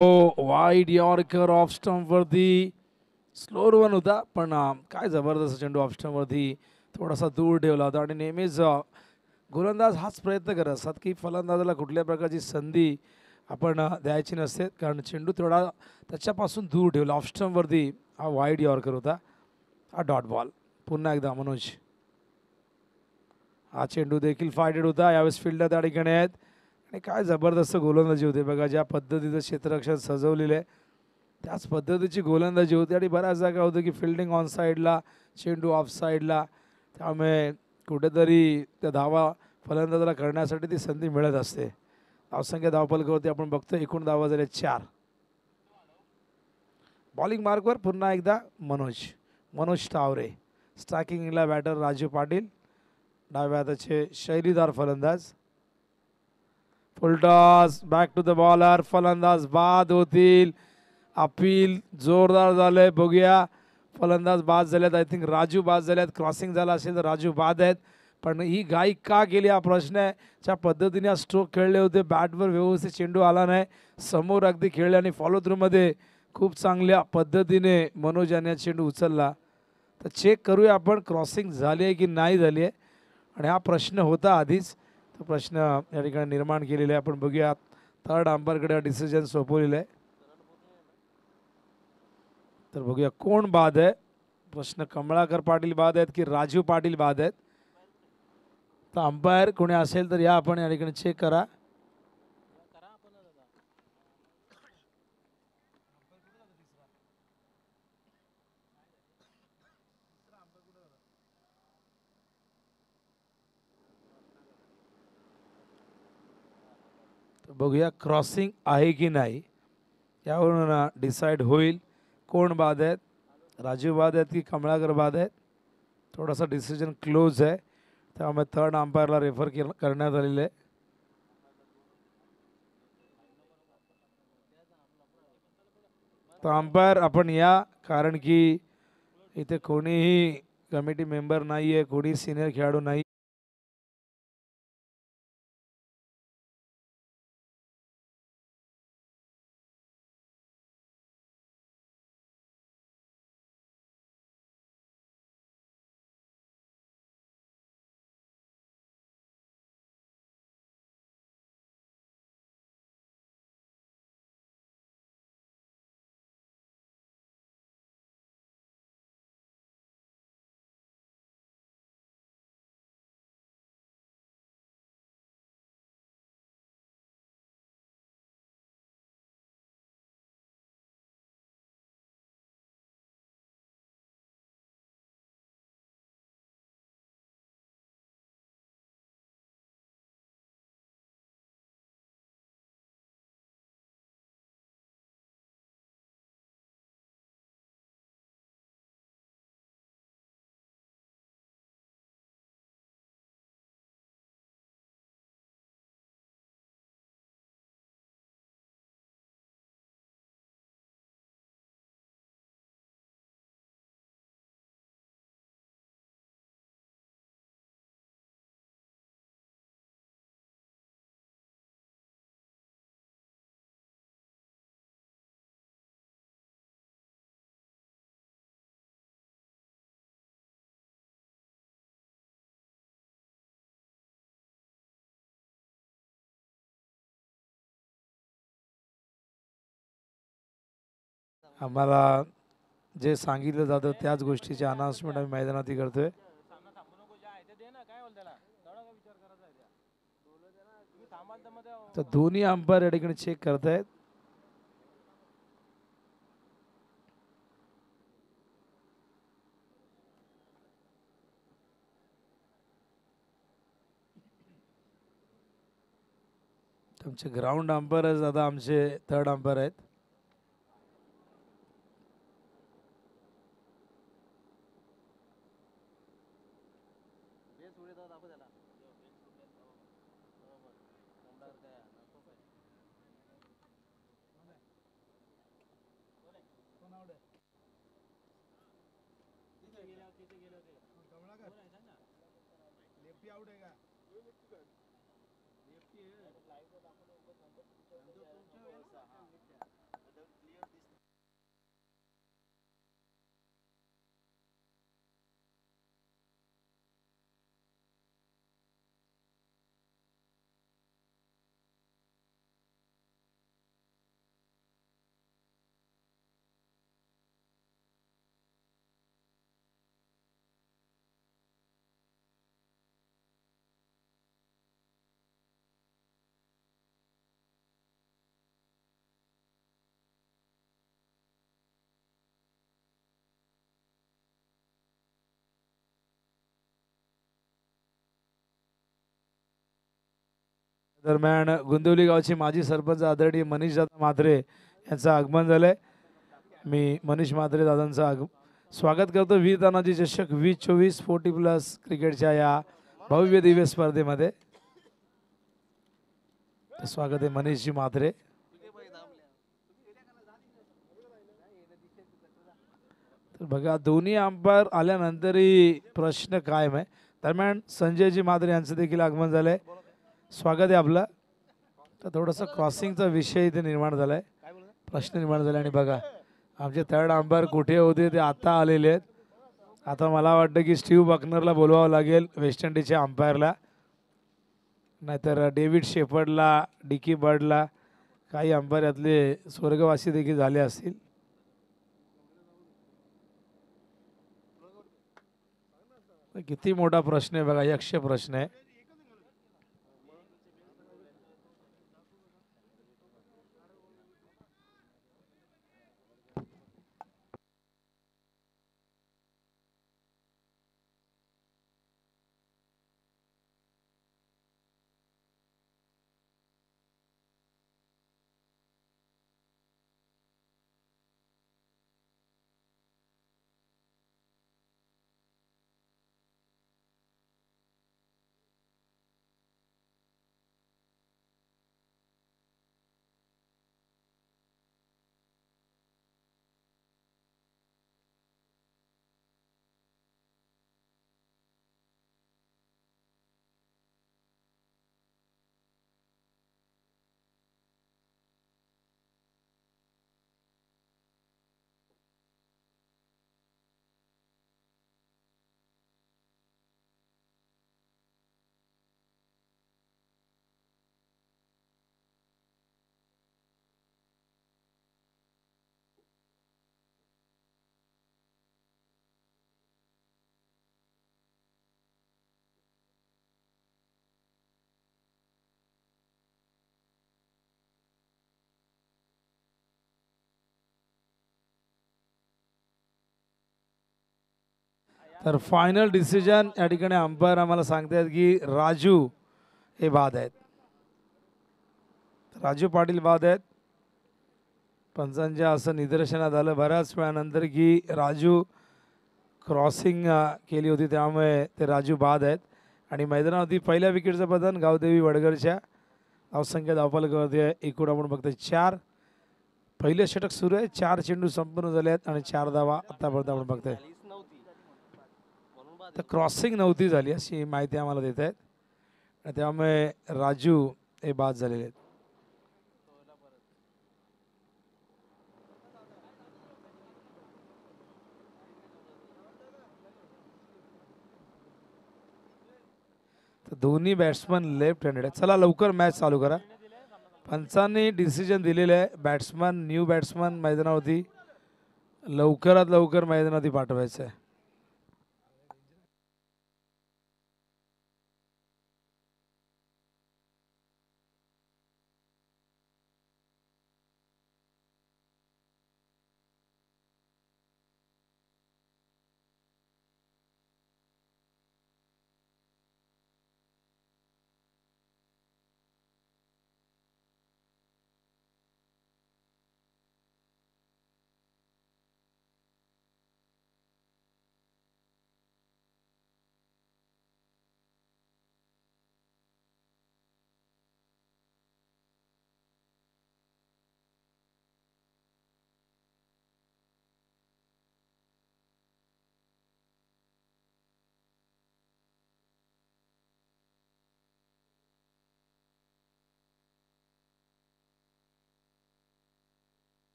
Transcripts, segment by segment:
Wide yorker off stump वरती slower one होता पण काय जबरदस्त चेंडू ऑफ स्टंप वरती थोडासा दूर ठेवला होता आणि नेहमीच गोलंदाज हाच प्रयत्न करत असतात की फलंदाजाला कुठल्या प्रकारची संधी आपण द्यायची नसते कारण चेंडू थोडा त्याच्यापासून दूर ठेवला ऑफ स्टंप वरती हा वाईड यॉर्कर होता हा डॉट बॉल पुन्हा एकदा मनोज हा चेंडू देखील फायडेड होता यावेळेस फिल्डर त्या ठिकाणी आहेत आणि काय जबरदस्त गोलंदाजी होते बघा ज्या पद्धतीचं क्षेत्ररक्षण सजवलेलं आहे त्याच पद्धतीची गोलंदाजी होती आणि बऱ्याच जागा होतं की फिल्डिंग ऑन साईडला चेंडू ऑफ साईडला त्यामुळे कुठेतरी त्या धावा फलंदाजाला करण्यासाठी ती संधी मिळत असते धावसंख्या धावफलकावरती आपण बघतो एकूण धावा झाल्या 4 बॉलिंग मार्कवर पुन्हा एकदा मनोज टावरे स्ट्रायकिंगला बॅटर राजू पाटील डाव्या हाताचे शैलीदार फलंदाज full toss back to the bowler फलंदाज बाद होतील अपील जोरदार झालंय बघूया फलंदाज बाद झालेत आय थिंक राजू बाद झालेत क्रॉसिंग झाला असेल तर राजू बाद आहेत पण ही घाई का केली हा प्रश्न आहे ज्या पद्धतीने स्ट्रोक खेळले होते बॅटवर व्यवस्थित चेंडू आला नाही समोर अगदी खेळले आणि फॉलो थ्रूमध्ये खूप चांगल्या पद्धतीने मनोज यांनी चेंडू उचलला तर चेक करूया आपण क्रॉसिंग झाली आहे की नाही झाली आहे आणि हा प्रश्न होता आधीच तो प्रश्न या ठिकाणी निर्माण केलेला आहे आपण बघूया थर्ड अंपायरकडे डिसिजन सोपवलेलं आहे तर बघूया कोण बाद आहे प्रश्न कमळाकर पाटील बाद आहेत की राजू पाटील बाद आहेत तर अंपायर कोणी असेल तर या आपण या ठिकाणी चेक करा बघूया क्रॉसिंग आहे की नाही यावरून डिसाईड होईल कोण बाद आहेत राजू बाद आहेत की कमळाकर बाद आहेत थोडासा डिसिजन क्लोज आहे त्यामुळे थर्ड अंपायरला रेफर करण्यात आलेलं आहे तर अंपायर आपण या कारण की इथे कोणीही कमिटी मेंबर नाही आहे कोणी सिनियर खेळाडू नाही आम्हाला जे सांगितलं जातं त्याच गोष्टीचे अनाउन्समेंट आम्ही मैदानात करतोय तर दोन्ही अंपायर या ठिकाणी चेक करतायत तुमचे ग्राउंड अंपायर आता आमचे थर्ड अंपायर आहेत दरम्यान गुंदिवली गावचे माजी सरपंच आदरणीय मनीष दादा म्हात्रे यांचं आगमन झालंय. मी मनीष म्हात्रे दादांचं स्वागत करतो वीर तानाजी चषक 2024 40+ क्रिकेटच्या या भव्य दिव्य स्पर्धेमध्ये. स्वागत आहे मनीषजी म्हात्रे. तर बघा दोन्ही अंपायर आल्यानंतरही प्रश्न कायम आहे. दरम्यान संजयजी म्हात्रे यांचं देखील आगमन झालंय. स्वागत आहे आपलं. तर थोडंसं क्रॉसिंगचा विषय इथे निर्माण झालाय, प्रश्न निर्माण झाला. आणि बघा आमचे थर्ड अंपायर कुठे होते ते आता आलेले आहेत. आता मला वाटतं की स्टीव्ह बकनरला बोलवावं लागेल वेस्ट इंडिजच्या अंपायरला, नाहीतर डेव्हिड शेफर्डला, डिकी बर्डला, काही अंपायर यातले स्वर्गवासी देखील झाले असतील. किती मोठा प्रश्न आहे बघा, यक्ष प्रश्न आहे. तर फायनल डिसिजन या ठिकाणी अंपायर आम्हाला सांगतात की राजू हे बाद आहेत. राजू पाटील बाद आहेत. पंचांच्या असं निदर्शनात आलं बऱ्याच वेळानंतर की राजू क्रॉसिंग केली होती, त्यामुळे ते राजू बाद आहेत. आणि मैदानावरती पहिल्या विकेटचं पतन गावदेवी वडगरच्या. धावसंख्या धावफलकावरती आहे एकूण आपण बघतोय 4. पहिले षटक सुरू आहे, 4 चेंडू संपूर्ण झाले आहेत आणि 4 धावा आतापर्यंत आपण बघतोय. तर क्रॉसिंग नव्हती झाली अशी माहिती आम्हाला देत आहेत, त्यामुळे राजू हे बाद झालेले आहेत. तर दोन्ही बॅट्समन लेफ्ट हँडेड आहेत. चला लवकर मॅच चालू करा. पंचांनी डिसिजन दिलेले आहे, बॅट्समन न्यू बॅट्समन मैदानावरती लवकरात लवकर मैदानावरती पाठवायचं आहे.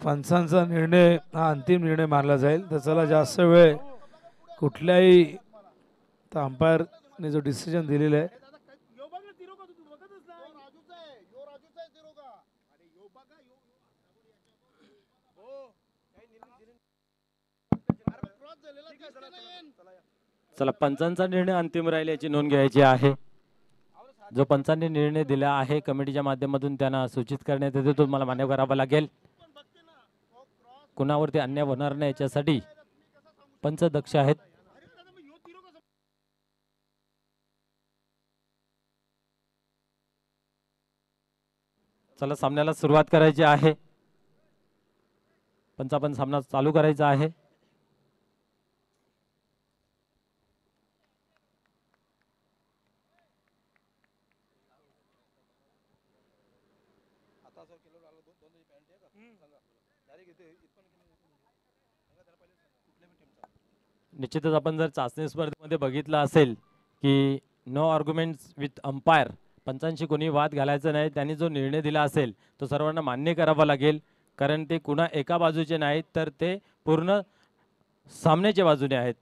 पंचांचा निर्णय हा अंतिम निर्णय मानला जाईल. तर चला जास्त वेळ कुठल्याही अंपायरने जो डिसिजन दिलेला आहे चला पंचांचा निर्णय अंतिम राहील याची नोंद घ्यायची आहे. जो पंचांनी निर्णय दिला आहे कमिटीच्या माध्यमातून त्यांना सूचित करण्यात येते तो मला मान्य करावा लागेल. कुणावरती अन्याय होणार नाही याच्यासाठी पंच दक्ष आहेत. चला सामन्याला सुरुवात करायची आहे. पंचावन्न सामना चालू करायचा आहे. निश्चितच आपण जर चाचणी स्पर्धेमध्ये बघितलं असेल की नो आर्ग्युमेंट्स विथ अंपायर, पंचांशी कोणी वाद घालायचा नाही. त्यांनी जो निर्णय दिला असेल तो सर्वांना मान्य करावा लागेल, कारण ते कुणा एका बाजूचे नाहीत तर ते पूर्ण सामन्याच्या बाजूने आहेत.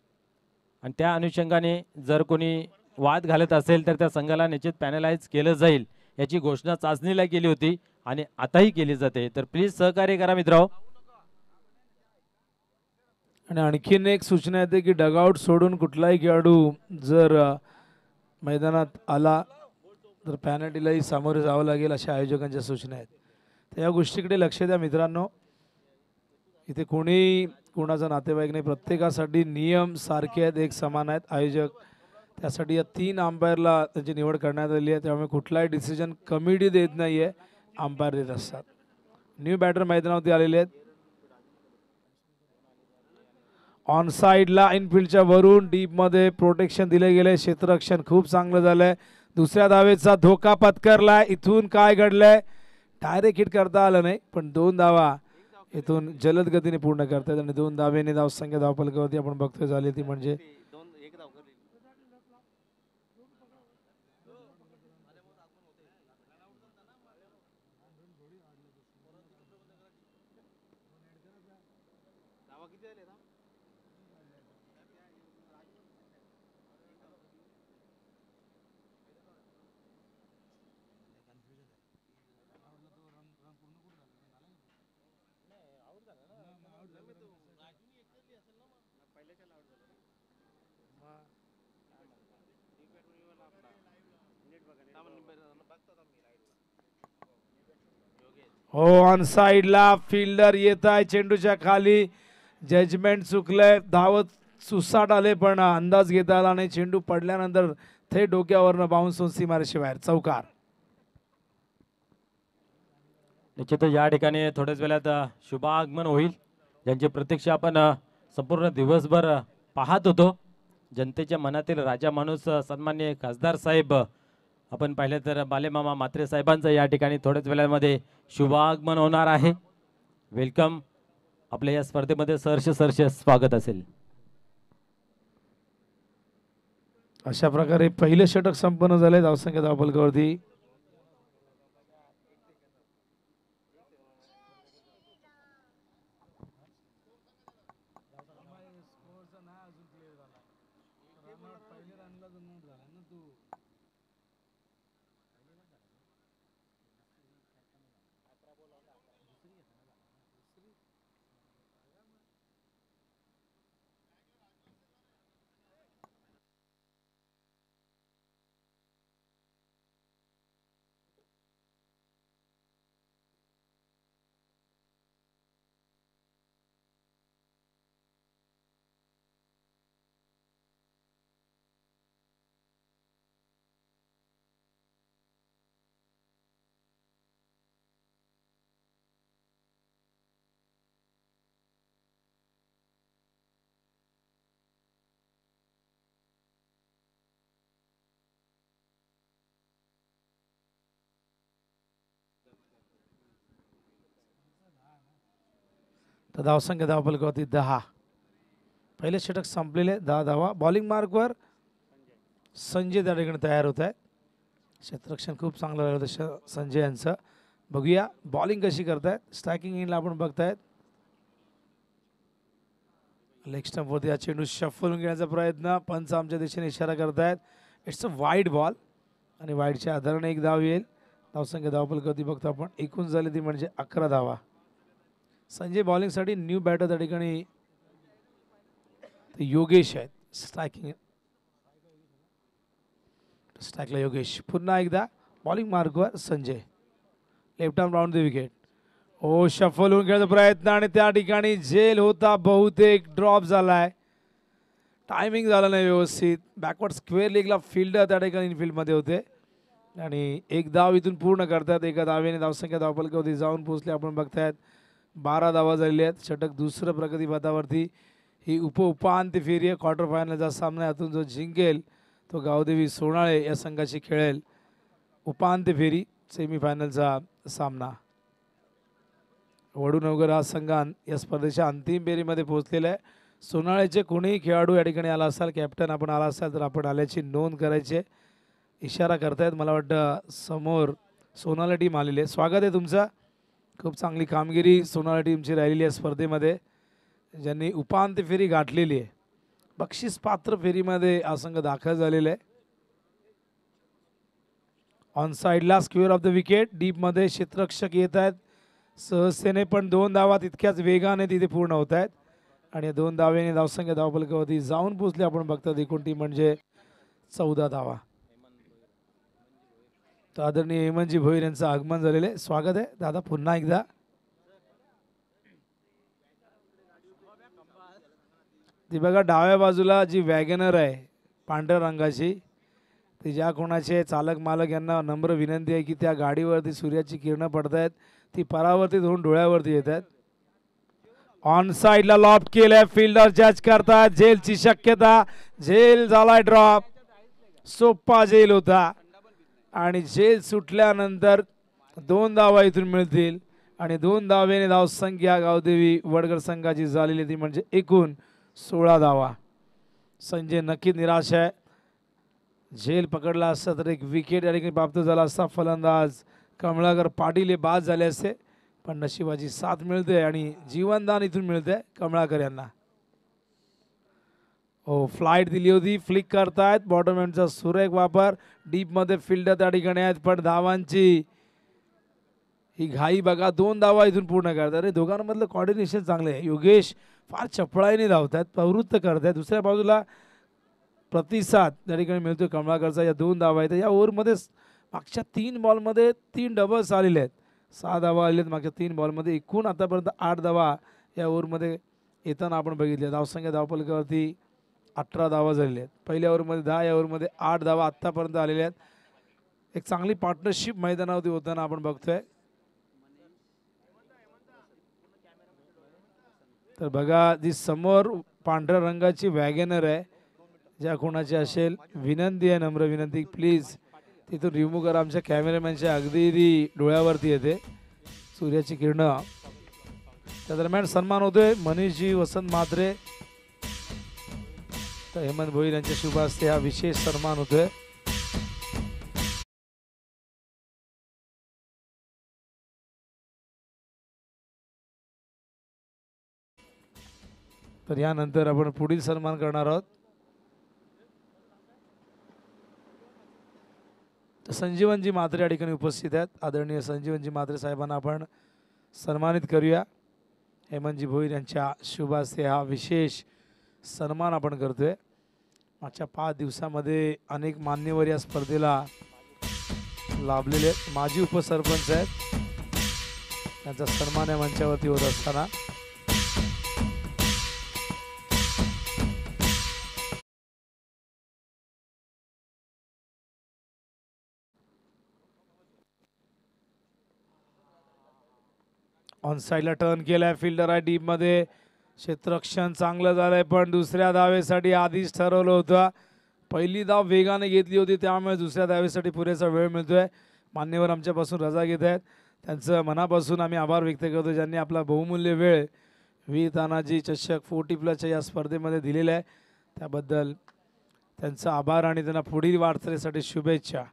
आणि त्या अनुषंगाने जर कोणी वाद घालत असेल तर त्या संघाला निश्चित पॅनलाइज केलं जाईल याची घोषणा चाचणीला केली होती आणि आताही केली जाते. तर प्लीज सहकार्य करा मित्रांनो. आणि आणखीन एक सूचना येते की डगआउट सोडून कुठलाही खेळाडू जर मैदानात आला तर पॅनल्टीलाही सामोरे जावं लागेल अशा आयोजकांच्या सूचना आहेत. तर या गोष्टीकडे लक्ष द्या मित्रांनो. इथे कोणी कोणाचा नातेवाईक नाही, प्रत्येकासाठी नियम सारखे आहेत, एक समान आहेत. आयोजक त्यासाठी या 3 अंपायरला त्यांची निवड करण्यात आली आहे. त्यामुळे कुठलाही डिसिजन कमिटी देत नाही आहे, अंपायर देत असतात. न्यू बॅटर मैदानावरती आलेले आहेत. ऑन साईडला इनफिल्डच्या वरून डीपमध्ये प्रोटेक्शन दिले गेले. क्षेत्ररक्षण खूप चांगलं झालंय. दुसऱ्या धावेचा धोका पत्करलाय. इथून काय घडलंय, डायरेक्ट हिट करता आलं नाही, पण 2 धावा इथून जलद गतीने पूर्ण करतात आणि 2 धावेने धावसंख्या धावफलकावरती आपण बघतोय झाली ती म्हणजे हो. ऑन साईडला फिल्डर येत आहे चेंडूच्या खाली. जजमेंट चुकलंय. धावत सुसाट आले पण अंदाज घेता आला नाही. चेंडू पडल्यानंतर थेट डोक्यावरनं बाउन्स होऊन सीमारेषे बाहेर. चौकार. निश्चितच या ठिकाणी थोड्याच वेळात शुभागमन होईल, ज्यांची प्रतीक्षा आपण संपूर्ण दिवसभर पाहत होतो. जनतेच्या मनातील राजा माणूस सन्माननीय खासदार साहेब आपण पाहिले तर बालेमामा म्हात्रे साहेबांचं या ठिकाणी थोड्याच वेळामध्ये शुभागमन होणार आहे. वेलकम. आपल्या या स्पर्धेमध्ये सहर्ष स्वागत असेल. अशा प्रकारे पहिले षटक संपन्न झाले धावसंख्या धावफलकावरती. तर धावसंख्या धावफलकावरती 10. पहिले षटक संपलेले. 10 धावा. बॉलिंग मार्कवर संजय त्या ठिकाणी तयार होत आहे. क्षेत्ररक्षण खूप चांगलं झालं होतं संजय यांचं. बघूया बॉलिंग कशी करतायत. स्ट्रायकिंग इनला आपण बघतायत. लेग स्टंपवरती हा चेंडू शफलून घेण्याचा प्रयत्न. पंच आमच्या दिशेने इशारा करतायत. इट्स अ वाईड बॉल आणि वाईडच्या आधाराने 1 धाव येईल. धावसंख्या धावफलकावरती बघतो आपण एकूण झाली ती म्हणजे 11 धावा. संजय बॉलिंगसाठी न्यू बॅटर त्या ठिकाणी योगेश आहेत. स्ट्राईकला योगेश. पुन्हा एकदा बॉलिंग मार्कवर Sanjay. Left arm round the wicket. ओ शफल होऊन खेळण्याचा प्रयत्न आणि त्या ठिकाणी झेल होता, बहुतेक ड्रॉप झालाय. टायमिंग झालं नाही व्यवस्थित. बॅकवर्ड स्क्वेअर लेगला फिल्डर त्या ठिकाणी इनफिल्डमध्ये होते. आणि एक धाव इथून पूर्ण करतात. एका धावेने धावसंख्या धावफलकावरती जाऊन पोहोचले. आपण बघतायत 12 धावा झालेल्या आहेत. षटक दुसरं प्रगतीपथावरती. ही उपांत्य फेरी आहे. क्वार्टर फायनलचा सामना यातून जो जिंकेल तो गावदेवी सोनाळे या संघाशी खेळेल उपांत्य फेरी सेमीफायनलचा सामना. वडूनगर हा संघ या स्पर्धेच्या अंतिम फेरीमध्ये पोहोचलेला आहे. सोनाळेचे कोणीही खेळाडू या ठिकाणी आला असाल, कॅप्टन आपण आला असाल तर आपण आल्याची नोंद करायची. इशारा करतायत, मला वाटतं समोर सोनाली टीम आलेली आहे. स्वागत आहे तुमचं. खूप चांगली कामगिरी सोनाली टीमची राहिलेली आहे स्पर्धेमध्ये, ज्यांनी उपांत्य फेरी गाठलेली आहे. बक्षीस पात्र फेरीमध्ये हा संघ दाखल झालेला आहे. ऑन साईडला स्क्वेअर ऑफ द विकेट डीपमध्ये क्षेत्ररक्षक येत आहेत सहजतेने, पण 2 धावा तितक्याच वेगाने तिथे पूर्ण होत आहेत आणि 2 धावेने धावसंख्या धावफलकावरती जाऊन पोहोचले. आपण बघतात एकूण टीम म्हणजे 14 धावा. तर आदरणीय हेमंतजी भोईर यांचं आगमन झालेलं आहे. स्वागत आहे दादा पुन्हा एकदा. ती बघा डाव्या बाजूला जी वॅगनर आहे पांढऱ्या रंगाची, ती ज्या कोणाचे चालक मालक यांना नम्र विनंती आहे की त्या गाडीवरती सूर्याची किरणं पडत आहेत, ती परावर्तित होऊन डोळ्यावरती येत आहेत. ऑन साइडला लॉफ्ट केलंय, फिल्डर जज करतात. झेलची शक्यता, झेल झालाय ड्रॉप. सोप्पा झेल होता आणि झेल सुटल्यानंतर 2 धावा इथून मिळतील आणि 2 धावेने धावसंख्या गावदेवी वडगर संघाची झालेली ती म्हणजे एकूण 16 धावा. संजय नक्की निराश आहे. झेल पकडला असता तर एक विकेट या ठिकाणी प्राप्त झाला असता. फलंदाज कमळाकर पाटील हे बाद झाले असते, पण नशिबाची साथ मिळते आणि जीवनदान इथून मिळते कमळाकर यांना. हो, फ्लाईट दिली होती, फ्लिक करतायत. बॉटम एंडचा सुरेख वापर. डीपमध्ये फिल्डर त्या ठिकाणी आहेत, पण धावांची ही घाई बघा. 2 धावा इथून पूर्ण करतात. अरे दोघांमधलं कॉर्डिनेशन चांगलं आहे. योगेश फार चपळाईने धावतात, प्रवृत्त करतात. दुसऱ्या बाजूला प्रतिसाद त्या ठिकाणी मिळतोय कमळाकरचा. या 2 धावा आहेत. या ओव्हरमध्ये मागच्या 3 बॉलमध्ये 3 डबल्स आलेले आहेत. 6 धावा आलेले आहेत मागच्या 3 बॉलमध्ये. एकूण आतापर्यंत 8 धावा या ओव्हरमध्ये येताना आपण बघितले. धावसंख्या धावफलकावरती 18 धावा झालेल्या आहेत. पहिल्या ओव्हरमध्ये 10, या ओव्हरमध्ये 8 धावा आत्तापर्यंत आलेल्या आहेत. एक चांगली पार्टनरशिप मैदानावरती होताना आपण बघतोय. तर बघा, जी समोर पांढऱ्या रंगाची वॅगनर आहे, ज्या कोणाची असेल विनंती आहे, नम्र विनंती, प्लीज तिथून रिमूव्ह करा. आमच्या कॅमेरामॅनच्या अगदी डोळ्यावरती येते सूर्याची किरणं. त्या दरम्यान सन्मान होतोय मनीषजी वसंत म्हात्रे, तर हेमंत भोईर यांच्या शुभ हस्ते हा विशेष सन्मान होतोय. तर यानंतर आपण पुढील सन्मान करणार आहोत. संजीवनजी म्हात्रे या ठिकाणी उपस्थित आहेत. आदरणीय संजीवनजी म्हात्रे साहेबांना आपण सन्मानित करूया. हेमंतजी भोईर यांच्या शुभ हस्ते हा विशेष सन्मान आपण करतोय. मागच्या 5 दिवसामध्ये अनेक मान्यवर या स्पर्धेला लाभलेले आहेत. माजी उपसरपंच आहेत, त्यांचा सन्मान या मंचावरती होत असताना ऑन साईडला टर्न केलाय. फिल्डर आहे डीपमध्ये. क्षेत्ररक्षण चांगलं झालंय, पण दुसऱ्या धावेसाठी आधीच ठरवलं होतं. पहिली धाव वेगाने घेतली होती, त्यामुळे दुसऱ्या धावेसाठी पुरेसा वेळ मिळतोय. मान्यवर आमच्यापासून रजा घेत आहेत, त्यांचं मनापासून आम्ही आभार व्यक्त करतो, ज्यांनी आपला बहुमूल्य वेळ वीर तानाजी चषक 40+ या स्पर्धेमध्ये दिलेला आहे. त्याबद्दल त्यांचा आभार आणि त्यांना पुढील वाटचालीसाठी शुभेच्छा.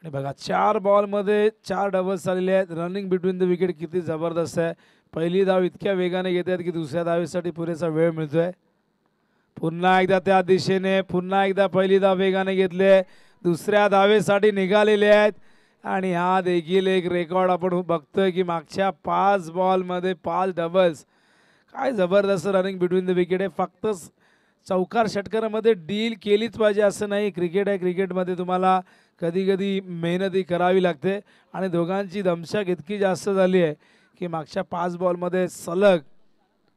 आणि बघा, 4 बॉलमध्ये 4 डबल्स आलेले आहेत. रनिंग बिटवीन द विकेट किती जबरदस्त आहे. पहिली धाव इतक्या वेगाने घेत आहेत की दुसऱ्या धावेसाठी पुरेसा वेळ मिळतोय. पुन्हा एकदा त्या दिशेने, पुन्हा एकदा पहिली धाव वेगाने घेतले, दुसऱ्या धावेसाठी निघालेले आहेत. आणि हा देखील एक रेकॉर्ड आपण बघतोय की मागच्या 5 बॉलमध्ये 5 डबल्स. काय जबरदस्त रनिंग बिटवीन द विकेट आहे. फक्त चौकार षटकारामध्ये डील केलीच पाहिजे असं नाही. क्रिकेट आहे, क्रिकेटमध्ये तुम्हाला कधी कधी मेहनती करावी लागते आणि दोघांची दमछाक इतकी जास्त झाली आहे की मागच्या 5 बॉलमध्ये सलग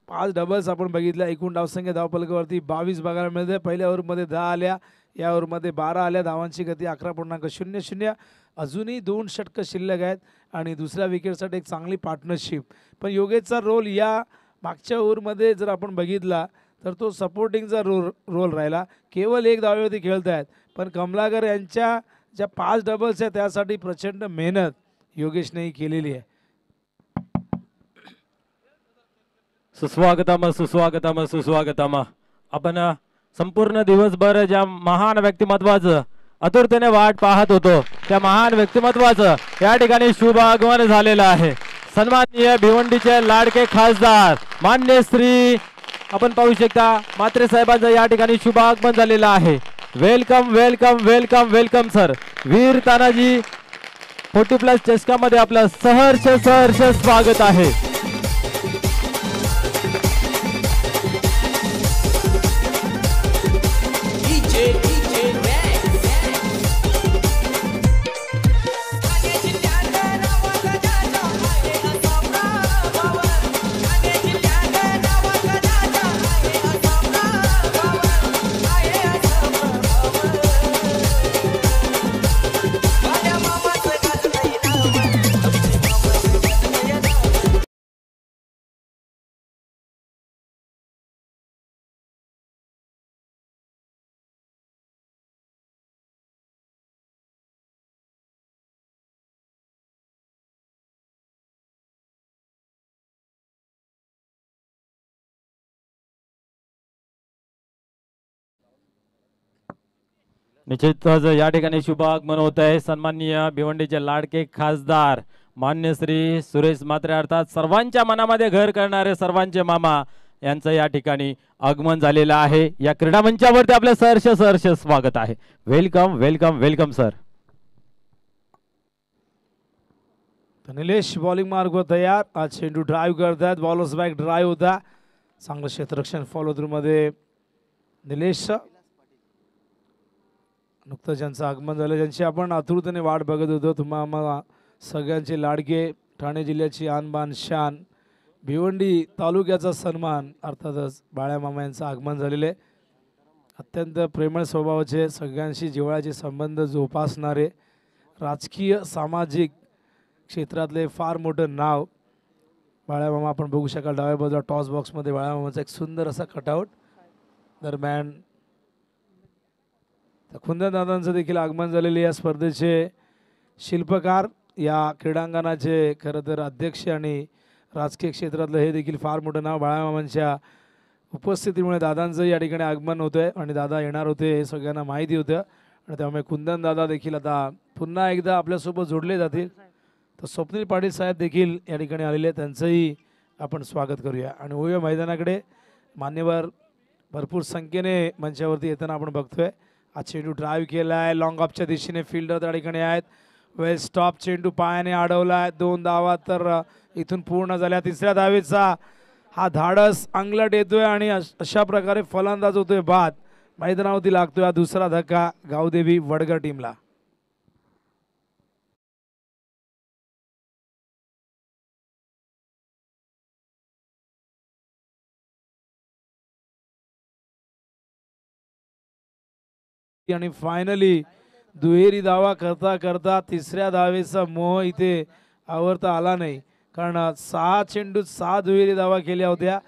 5 डबल्स आपण बघितल्या. एकूण धावसंख्या धावफलकावरती 22 बघायला मिळते. पहिल्या ओव्हरमध्ये 10 आल्या, या ओव्हरमध्ये 12 आल्या, धावांची गती 11.00. अजूनही 2 षटकं शिल्लक आहेत आणि दुसऱ्या विकेटसाठी एक चांगली पार्टनरशिप. पण योगेशचा रोल या मागच्या ओव्हरमध्ये जर आपण बघितला तर तो सपोर्टिंगचा रोल राहिला. केवळ 1 धावेवरती खेळत आहेत, पण कमलाकर यांच्या ज्या 5 डबल्स आहेत त्यासाठी प्रचंड मेहनत योगेशनेही केलेली आहे. सुस्वागतम सुस्वागतम सुस्वागतम. आपण संपूर्ण दिवसभर ज्या महान व्यक्तिमत्वाचं आतुरतेने वाट पाहत होतो त्या महान व्यक्तिमत्वाचं या ठिकाणी शुभ आगमन झालेलं आहे. सन्माननीय भिवंडीचे लाडके खासदार मान्य श्री आपण पाहू शकता म्हात्रे साहेबांचं या ठिकाणी शुभ आगमन झालेलं आहे. Welcome welcome welcome welcome sir. Veer Tanaji 40+ चषकामध्ये आपलं सहर्ष सहर्ष स्वागत आहे. निश्चितच या ठिकाणी शुभ आगमन होत आहे. सन्माननीय भिवंडीचे लाडके खासदार मान्य श्री सुरेश म्हात्रे अर्थात सर्वांच्या मनामध्ये घर करणारे सर्वांचे मामा यांचं या ठिकाणी आगमन झालेलं आहे. या क्रीडा मंचावरती आपलं सहर्ष सहर्ष स्वागत आहे. Welcome welcome welcome sir. Nilesh bowling मार्गवर तयार. आज चेंडू ड्राईव्ह करतात, बॉलर्स बॅक ड्राईव्ह होता. चांगलं क्षेत्ररक्षण फॉलो थ्रू मध्ये निलेश नुकतंच ज्यांचं आगमन झालं, ज्यांची आपण आतुरतेने वाट बघत होतो. तुम्हाला सगळ्यांचे लाडके ठाणे जिल्ह्याची आणबान शान भिवंडी तालुक्याचा सन्मान अर्थातच बाळ्या मामा यांचं आगमन झालेले. अत्यंत प्रेमळ स्वभावाचे, सगळ्यांशी जिव्हाळ्याचे संबंध जोपासणारे, राजकीय सामाजिक क्षेत्रातले फार मोठं नाव बाळ्या मामा. आपण बघू शकाल डाव्या बाजूला टॉस बॉक्समध्ये बाळ्या मामाचा एक सुंदर असा कटआउट. दरम्यान खुंदन दादांचं देखील आगमन झालेले. या स्पर्धेचे शिल्पकार, या क्रीडांगणाचे खरं तर अध्यक्ष आणि राजकीय क्षेत्रातलं हे देखील फार मोठं नाव. बाळामामांच्या उपस्थितीमुळे दादांचं या ठिकाणी आगमन होतं आहे आणि दादा येणार होते हे सगळ्यांना माहिती होतं आणि त्यामुळे कुंदन दादा देखील आता पुन्हा एकदा आपल्यासोबत जोडले जातील. तर स्वप्नील पाटील साहेब देखील या ठिकाणी आलेले, त्यांचंही आपण स्वागत करूया. आणि ओव्या मैदानाकडे मान्यवर भरपूर संख्येने मंचावरती येताना आपण बघतोय. आज चेंडू ड्राईव्ह केला आहे, लॉंग ऑफच्या दिशेने फिल्डर त्या ठिकाणी आहेत. वेल स्टॉप चेंडू पायाने अडवला आहे. 2 धावा तर इथून पूर्ण झाल्या. तिसऱ्या धावेचा हा धाडस अंगलट येतोय आणि अशा प्रकारे फलंदाज होतोय बाद. मैदानावरती लागतोय हा दुसरा धक्का गावदेवी वडगर टीमला. आणि फायनली दुहेरी धावा करता करता तिसऱ्या धावेचा मोह इथे आवरता आला नाही, कारण 6 चेंडूत 6 दुहेरी धावा केल्या होत्या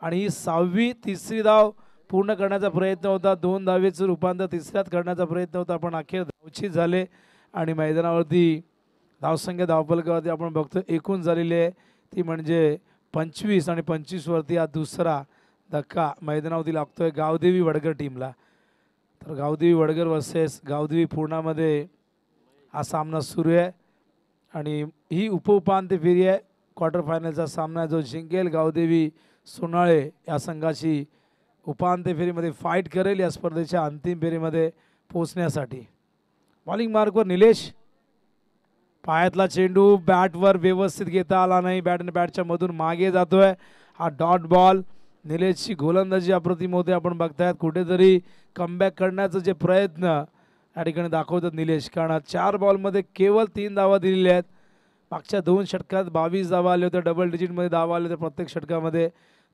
आणि ही 6वी तिसरी धाव पूर्ण करण्याचा प्रयत्न होता. 2 धावेचं रूपांतर तिसऱ्यात करण्याचा प्रयत्न होता, पण अखेर धावचीत झाले आणि मैदानावरती धावसंख्या धावफलकावरती आपण बघतो एकूण झालेली आहे ती म्हणजे 25 आणि 25 वरती हा दुसरा धक्का मैदानावरती लागतोय गावदेवी वडगर टीमला. तर गावदेवी वडगर वर्सेस गावदेवी पूर्णामध्ये हा सामना सुरू आहे आणि ही उपउपांत्य फेरी आहे. क्वार्टर फायनलचा सामना जो जिंकेल गावदेवी सोनाळे या संघाची उपांत्य फेरीमध्ये फाईट करेल या स्पर्धेच्या अंतिम फेरीमध्ये पोहोचण्यासाठी. बॉलिंग मार्कवर निलेश, पायातला चेंडू बॅटवर व्यवस्थित घेता आला नाही, बॅट आणि बॅटच्या मधून मागे जातोय. हा डॉट बॉल. निलेशची गोलंदाजी अप्रतिम होते, आपण बघतायत कुठेतरी कमबॅक करण्याचं जे प्रयत्न या ठिकाणी दाखवतात निलेश, कारण 4 बॉलमध्ये केवळ 3 धावा दिलेल्या आहेत. मागच्या 2 षटकात 22 धावा आल्या होत्या, डबल डिजिटमध्ये धावा आल्या होत्या प्रत्येक षटकामध्ये.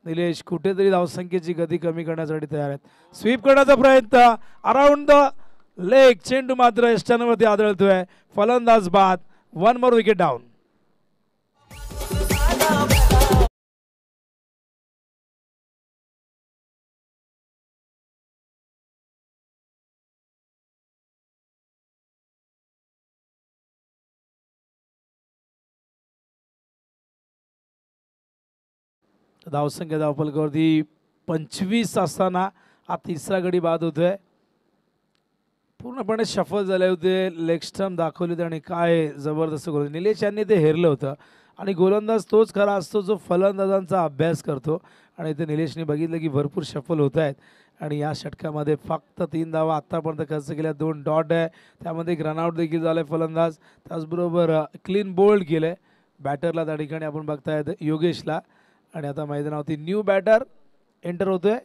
निलेश कुठेतरी धावसंख्येची गती कमी करण्यासाठी तयार आहेत. स्वीप करण्याचा प्रयत्न अराउंड द लेग चेंडू मात्र यष्टांवरती आदळतोय. फलंदाज बाद. 1 मोर विकेट डाऊन. धावसंख्या धावफलकावरती 25 असताना हा तिसरा गडी बाद होतोय. पूर्णपणे शफल झाले होते. लेग स्टंप दाखवले होते आणि काय जबरदस्त गोल. निलेश यांनी ते हेरलं होतं आणि गोलंदाज तोच खरा असतो जो फलंदाजांचा अभ्यास करतो. आणि ते निलेशने बघितलं की भरपूर शफल होत आहेत आणि या षटकामध्ये फक्त 3 धावा आत्तापर्यंत खर्च केल्या. 2 डॉट आहे. त्यामध्ये एक रनआउट देखील झालं फलंदाज. त्याचबरोबर क्लीन बोल्ड केलं बॅटरला. त्या ठिकाणी आपण बघतायत योगेशला. आणि आता मैदानावरती न्यू बॅटर एंटर होतोय.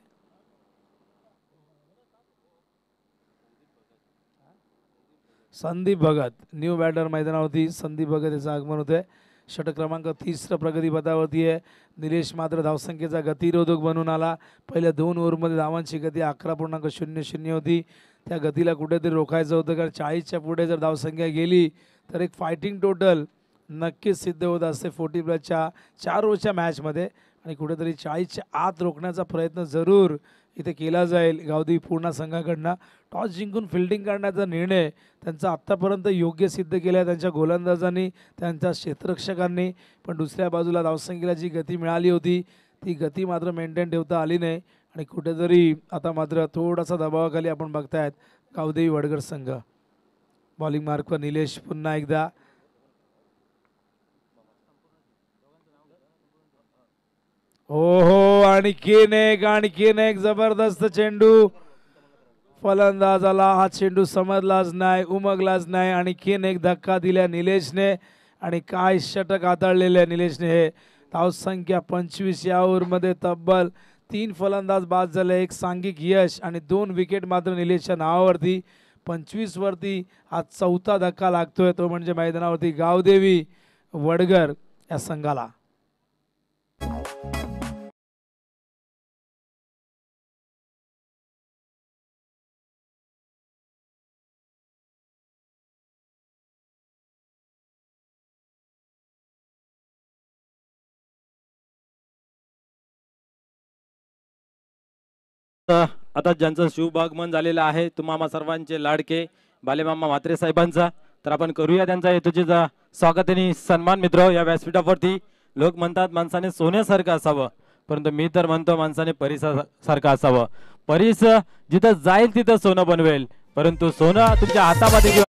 संदीप भगत न्यू बॅटर मैदानावरती. संदीप भगत याचं आगमन होतंय. षटक क्रमांक 30 प्रगतीपथावरती आहे. निलेश मात्र धावसंख्येचा गतिरोधक बनून आला. पहिल्या 2 ओव्हरमध्ये धावांची गती 11.00 होती. त्या गतीला कुठेतरी रोखायचं होतं कारण 40च्या पुढे जर धावसंख्या गेली तर एक फायटिंग टोटल नक्कीच सिद्ध होत असते 40+च्या 4 ओव्हरच्या मॅचमध्ये. आणि कुठेतरी 40च्या आत रोखण्याचा प्रयत्न जरूर इथे केला जाईल गावदेवी पूर्णा संघाकडनं. टॉस जिंकून फिल्डिंग करण्याचा निर्णय त्यांचा आत्तापर्यंत योग्य सिद्ध केला आहे त्यांच्या गोलंदाजांनी, त्यांच्या क्षेत्ररक्षकांनी. पण दुसऱ्या बाजूला धावसंख्येला जी गती मिळाली होती ती गती मात्र मेंटेन ठेवता आली नाही. आणि कुठेतरी आता मात्र थोडासा दबावाखाली आपण बघतायत गावदेवी वडगड संघ. बॉलिंग मार्कवर निलेश पुन्हा एकदा. हो आणखीन एक जबरदस्त चेंडू. फलंदाजाला हा चेंडू समजलाच नाही, उमगलाच नाही. आणखीन एक धक्का दिल्या निलेशने आणि काय षटक हाताळलेले निलेशने. हे धावसंख्या 25 या ओव्हरमध्ये तब्बल 3 फलंदाज बाद झाले. एक सांघिक यश आणि 2 विकेट मात्र निलेशच्या नावावरती. 25 वरती हा 4था धक्का लागतोय तो म्हणजे मैदानावरती गावदेवी वडगर या संघाला. आता ज्यांचं शुभागमन झालेलं आहे तुम्हा सर्वांचे लाडके बालेमामा म्हात्रे साहेबांचा, तर आपण करूया त्यांचा यथोचित स्वागत आणि सन्मान. मित्र, या व्यासपीठावरती लोक म्हणतात माणसाने सोन्यासारखं असावं, परंतु मी तर म्हणतो माणसाने परिसारखं असावं. परिस जिथं जाईल तिथं सोनं बनवेल, परंतु सोनं तुमच्या हातामध्ये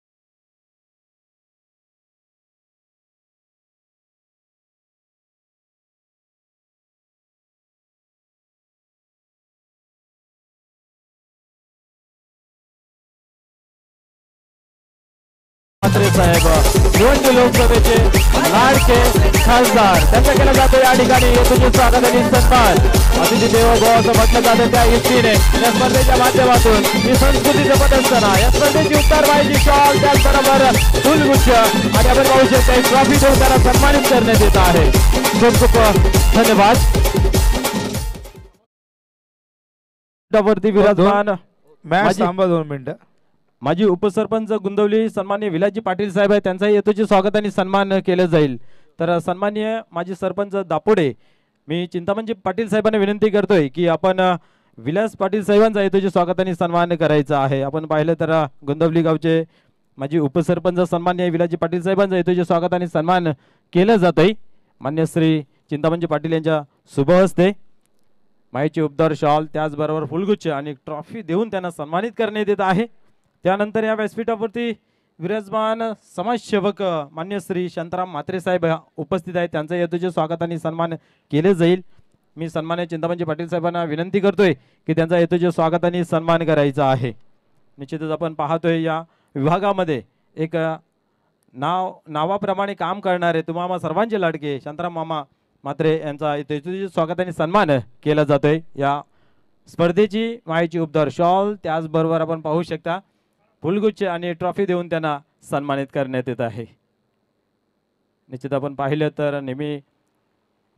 म्हात्रे साहेब निवडणूक लोकसभेचे लाडके खासदार त्यांचा केला जातो या ठिकाणी तुझे स्वागत आणि सन्मान. अतिथी देवो भव असं म्हटलं जातं त्या युक्तीने या स्पर्धेच्या माध्यमातून ही संस्कृती जपत असताना या स्पर्धेची उत्तरवाहिनी शॉल त्याचबरोबर फुलगुच्छ आणि आपण पाहू शकता एक ट्रॉफी देऊन त्याला सन्मानित करण्यात येत आहे. खूप खूप धन्यवाद. वरती विराजमान मॅच थांबा 2 मिनिटं. माजी उपसरपंच गुंदवली सन्माननीय विलासजी पाटील साहेब आहे, त्यांचाही यथोचित स्वागत आणि सन्मान केलं जाईल. तर सन्माननीय माजी सरपंच दापोडे, मी चिंतामणजी पाटील साहेबांना विनंती करतोय की आपण विलास पाटील साहेबांचा यथोचित स्वागत आणि सन्मान करायचा आहे. आपण पाहिलं तर गुंदवली गावचे माजी उपसरपंच सन्माननीय विलासजी पाटील साहेबांचा यथोचित स्वागत आणि सन्मान केलं जात आहे. मान्य श्री चिंतामणजी पाटील यांच्या शुभ हस्ते माहिती उपदार शॉल त्याचबरोबर फुलगुच्छ आणि ट्रॉफी देऊन त्यांना सन्मानित करण्यात येत आहे. त्यानंतर या व्यासपीठावरती विराजमान समाजसेवक मान्य श्री शांताराम म्हात्रे साहेब उपस्थित आहेत, त्यांचं यथोचित स्वागत आणि सन्मान केले जाईल. मी सन्मान्य चिंतामणजी पाटील साहेबांना विनंती करतोय की त्यांचा यथोचित स्वागत आणि सन्मान करायचा आहे. निश्चितच आपण पाहतोय या विभागामध्ये एक नावाप्रमाणे काम करणारे तुम्हा सर्वांचे लाडके शांताराम मामा म्हात्रे यांचा यथोचित स्वागत आणि सन्मान केला जातोय. या स्पर्धेची माहिती उपदार शॉल त्याचबरोबर आपण पाहू शकता फुलगुच्छ आणि ट्रॉफी देऊन त्यांना सन्मानित करण्यात येत आहे. निश्चित आपण पाहिलं तर नेहमी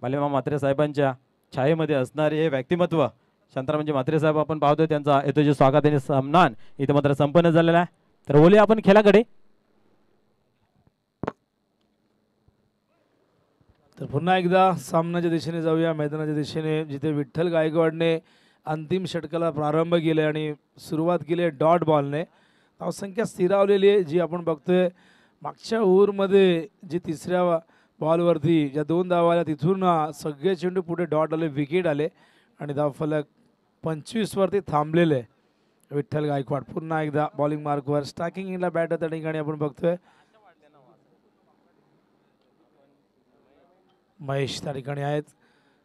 बालेमामा म्हात्रे साहेबांच्या छायेमध्ये असणारे हे व्यक्तिमत्व शांतारामजी म्हात्रे साहेब आपण पाहतोय त्यांचा यथोचित स्वागत आणि सन्मान इथे मात्र संपन्न झालेला आहे. तर बोलूया आपण खेळाकडे. तर पुन्हा एकदा सामन्याच्या दिशेने जाऊया, मैदानाच्या दिशेने, जिथे विठ्ठल गायकवाडने अंतिम षटकाला प्रारंभ केले आणि सुरुवात केली डॉट बॉलने. धावसंख्या स्थिरावलेली आहे जी आपण बघतोय. मागच्या ओव्हरमध्ये जी तिसऱ्या बॉलवरती ज्या 2 धावा आल्या तिथून सगळे चेंडू पुढे डॉट आले, विकेट आले आणि धावफलक 25 वरती थांबलेले. विठ्ठल गायकवाड पुन्हा एकदा बॉलिंग मार्कवर. स्ट्रायकिंग इनला बॅट त्या ठिकाणी आपण बघतोय. महेश त्या ठिकाणी आहेत.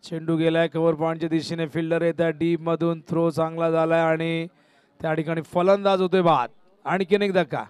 चेंडू गेलाय कव्हर पॉईंटच्या दिशेने. फिल्डर येत आहे डीप मधून. थ्रो चांगला झालाय आणि त्या ठिकाणी फलंदाज होतोय बाद. आणखीन एक धक्का.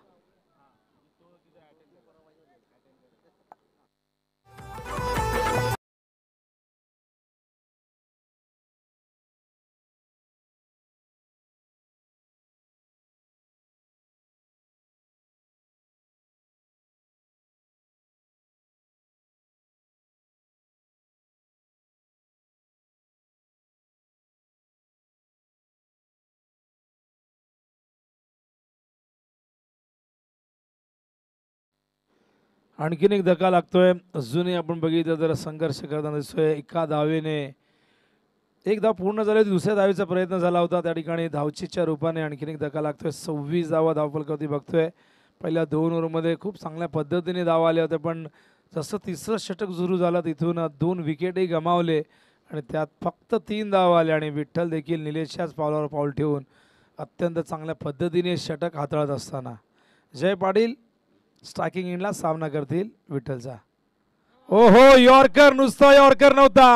आणखीन एक धक्का लागतोय. अजूनही आपण बघितलं तर संघर्ष करताना दिसतोय. एका धावेने एक धाव पूर्ण झाली, दुसऱ्या धावेचा प्रयत्न झाला होता. त्या ठिकाणी धावचीच्या रूपाने आणखीन एक धक्का लागतोय. 26 धावा धावफलकावरती बघतोय. पहिल्या 2 ओव्हरमध्ये खूप चांगल्या पद्धतीने धावा आल्या होत्या, पण जसं तिसरं षटक सुरू झालं तिथून 2 विकेटही गमावले आणि त्यात फक्त 3 धावा आल्या आणि विठ्ठल देखील निलेशच्याच पावलावर पाऊल ठेवून अत्यंत चांगल्या पद्धतीने षटक हाताळत असताना जय पाटील स्ट्रायकिंग इनला सामना करतील विठ्ठलचा. ओहो, यॉर्कर, नुसता यॉर्कर नव्हता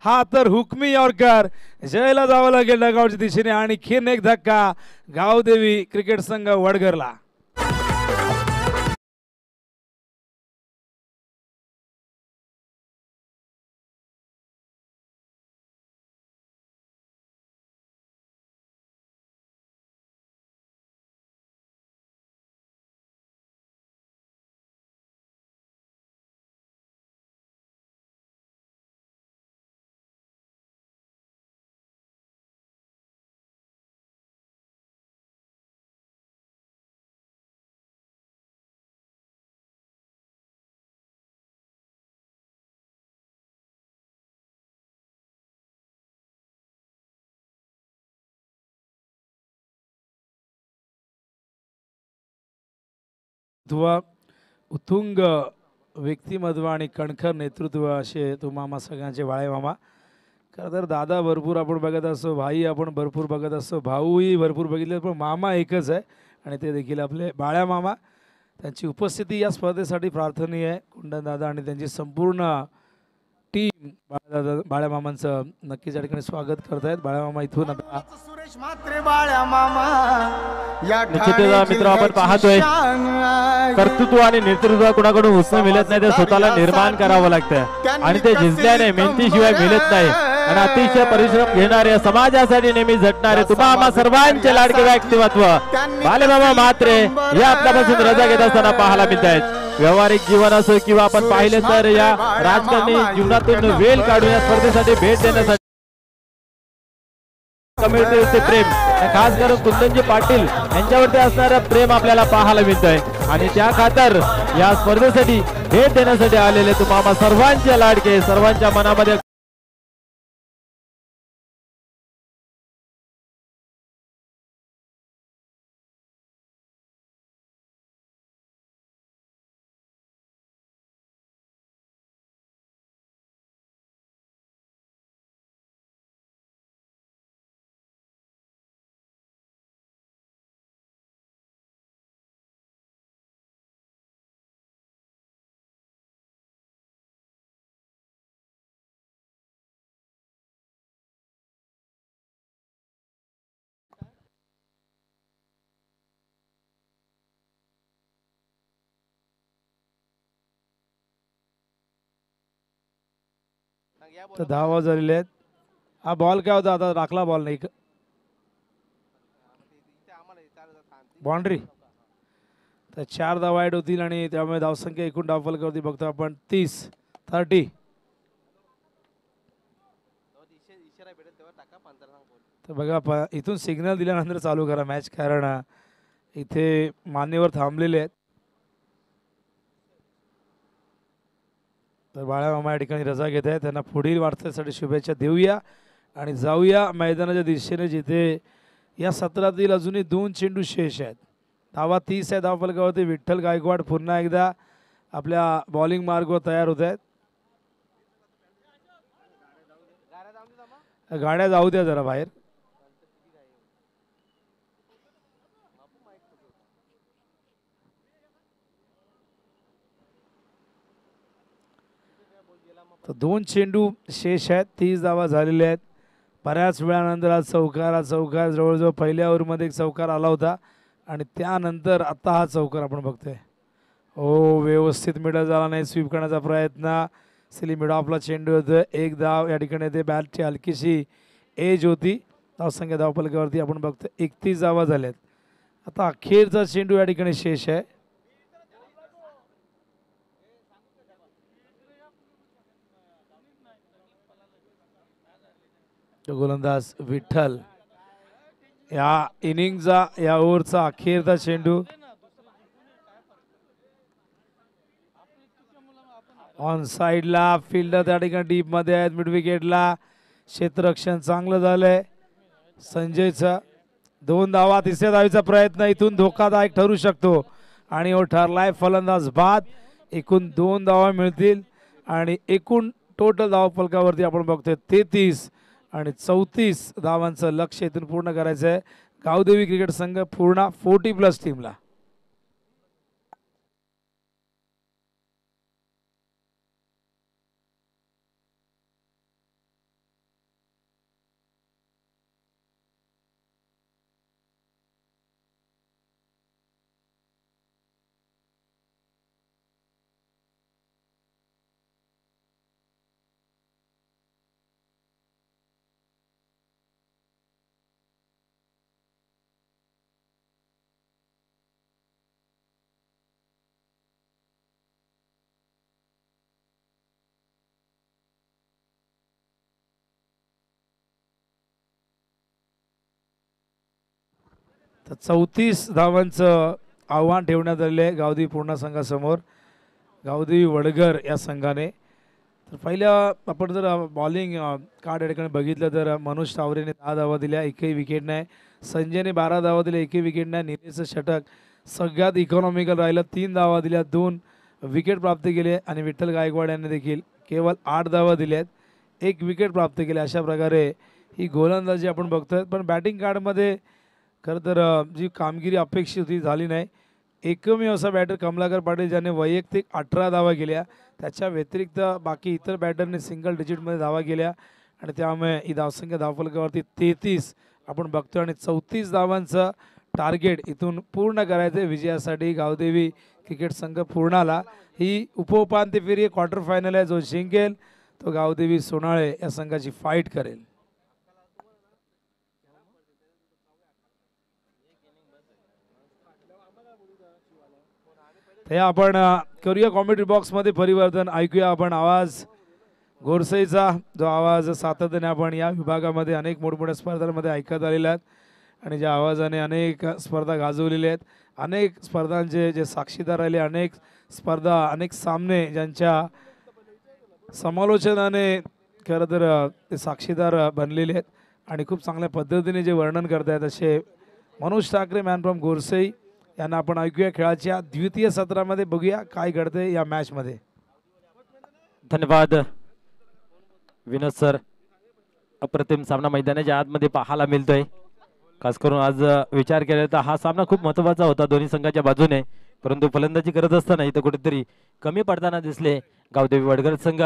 हा तर हुकमी यॉर्कर. जयला जावं लागेल डगआउटच्या दिशेने. आणखीन एक धक्का. गावदेवी क्रिकेट संघ वडगरला. उत्तुंग व्यक्तिमत्व आणि कणखर नेतृत्व असे तो मामा सगळ्यांचे बाळे मामा. खरं तर दादा भरपूर आपण बघत असतो, भाई आपण भरपूर बघत असतो, भाऊही भरपूर बघितले, पण मामा एकच आहे आणि ते देखील आपले बाळ्या मामा. त्यांची उपस्थिती या स्पर्धेसाठी प्रार्थनीय आहे. कुंदन दादा आणि त्यांची संपूर्ण टीम बाळ्या मामांचं नक्कीच या ठिकाणी स्वागत करतायत. बाळ्या मामा इथून आता मित्र आपण पाहतोय कर्तृत्व आणि नेतृत्व कुणाकडून उत्सव मिळत नाही, ते स्वतःला निर्माण करावं लागतं आणि ते झिजल्याने मेहनतीशिवाय मिळत नाही. आणि अतिशय परिश्रम घेणारे, समाजासाठी नेहमी झटणारे तुम्हा आम्हा सर्वांचे लाडके व्यक्तिमत्व बालेमामा म्हात्रे या आपल्यापासून रजा घेत असताना पाहायला मिळत आहेत. व्यावहारिक जीवन असो किंवा आपण पाहिले तर या राजकारणी जीवनातून वेळ काढून या स्पर्धेसाठी भेट देण्यासाठी कमिटीचे प्रेम, खास करून कुंदनजी पाटील यांच्यावरती असणारं प्रेम आपल्याला पाहायला मिळत आहे आणि त्या खातर या स्पर्धेसाठी भेट देण्यासाठी आलेले तुम्हा सर्वांचे लाडके, सर्वांच्या मनामध्ये तर धावा झालेले आहेत. हा बॉल काय होता आता? राखला बॉल नाही, बाउंड्री. तर 4 धावा ॲड होतील आणि त्यामुळे धावसंख्या एकूण धावफलकावरती बघतो आपण 30. तर बघा इथून सिग्नल दिल्यानंतर चालू करा मॅच, कारण इथे मान्यवर थांबलेले आहेत. तर बाळा मामा या ठिकाणी रजा घेत आहेत, त्यांना पुढील वाटचालीसाठी शुभेच्छा देऊया आणि जाऊया मैदानाच्या दिशेने, जिथे या सत्रातील अजूनही 2 चेंडू शेष आहेत. धावा 30 आहे धावफलकावरती. विठ्ठल गायकवाड पुन्हा एकदा आपल्या बॉलिंग मार्गवर तयार होत आहेत. गाड्या जाऊ द्या जरा बाहेर. तर 2 चेंडू शेष आहेत, 30 धावा झालेल्या आहेत. बऱ्याच वेळानंतर आज चौकार जवळजवळ पहिल्या ओव्हरमध्ये एक चौकार आला होता आणि त्यानंतर आता हा चौकार आपण बघतोय. व्यवस्थित मिडल झाला नाही, स्वीप करण्याचा प्रयत्न. सिली मिड ऑफला चेंडू होतं, 1 धाव या ठिकाणी ते बॅटची हलकीशी एज होती. धावसंख्या धावफलकावरती आपण बघतोय 31 धावा झाल्यात. आता अखेरचा चेंडू या ठिकाणी शेष आहे. गोलंदाज विठ्ठल, या इनिंगचा या ओव्हरचा अखेरचा चेंडू. ऑन साईडला फिल्डर त्या ठिकाणी डीप मध्ये आहेत. मिड विकेटला क्षेत्ररक्षण चांगलं झालंय संजयचं. 2 धावा, तिसऱ्या धावीचा प्रयत्न इथून धोकादायक ठरू शकतो आणि ठरलाय फलंदाज बाद. एकूण 2 धावा मिळतील आणि एकूण टोटल धावफलकावरती आपण बघतोय 33 आणि 34 धावांचं लक्ष्य इथून पूर्ण करायचं आहे गावदेवी क्रिकेट संघ पूर्ण 40+ टीमला. तर 34 धावांचं आव्हान ठेवण्यात आले आहे गावदेवी पूर्ण संघासमोर, गावदेवी वडगर या संघाने. तर पहिल्या आपण जर बॉलिंग कार्ड या ठिकाणी बघितलं तर मनोज तावरेने 10 धावा दिल्या, एकही विकेट नाही. संजयने 12 धावा दिल्या, एकही विकेट नाही. निलेशचं षटक सगळ्यात इकॉनॉमिकल राहिलं, 3 धावा दिल्या, 2 विकेट प्राप्त केले. आणि विठ्ठल गायकवाड यांनी देखील केवळ 8 धावा दिल्यात, 1 विकेट प्राप्त केले. अशा प्रकारे ही गोलंदाजी आपण बघतोय. पण बॅटिंग कार्डमध्ये खरं तर जी कामगिरी अपेक्षित होती झाली नाही. एकमेव असा बॅटर कमलाकर पाटील ज्याने वैयक्तिक 18 धावा केल्या, त्याच्या व्यतिरिक्त बाकी इतर बॅटरने सिंगल डिजिटमध्ये धावा केल्या आणि त्यामुळे ही धावसंख्या धावफलकावरती 33 आपण बघतोय. आणि 34 धावांचं टार्गेट इथून पूर्ण करायचं विजयासाठी गावदेवी क्रिकेट संघ पूर्णाला. ही उपउपांत्य फेरी क्वार्टर फायनल आहे, जो जिंकेल तो गावदेवी सोनाळे या संघाची फाईट करेल. ते आपण करूया कॉमेंट्री बॉक्समध्ये परिवर्तन. ऐकूया आपण आवाज गोरसेचा, जो आवाज सातत्याने आपण या विभागामध्ये अनेक मोठमोठ्या स्पर्धांमध्ये ऐकत आलेला आहेत आणि ज्या आवाजाने अनेक स्पर्धा गाजवलेल्या आहेत, अनेक स्पर्धांचे जे साक्षीदार राहिले, अनेक स्पर्धा, अनेक सामने ज्यांच्या समालोचनाने खरं तर ते साक्षीदार बनलेले आहेत आणि खूप चांगल्या पद्धतीने जे वर्णन करतायत असे मनोज ठाकरे मॅन फ्रॉम गोरसई यांना आपण ऐकूया. खेळाच्या द्वितीय सत्रामध्ये बघूया काय घडते या मॅच मध्ये. धन्यवाद विनोद सर. अप्रतिम सामना मैदानाच्या आतमध्ये पाहायला मिळतोय. खास करून आज विचार केला तर हा सामना खूप महत्त्वाचा होता दोन्ही संघाच्या बाजूने, परंतु फलंदाजी करत असताना इथं कुठेतरी कमी पडताना दिसले गावदेवी वडगर संघ.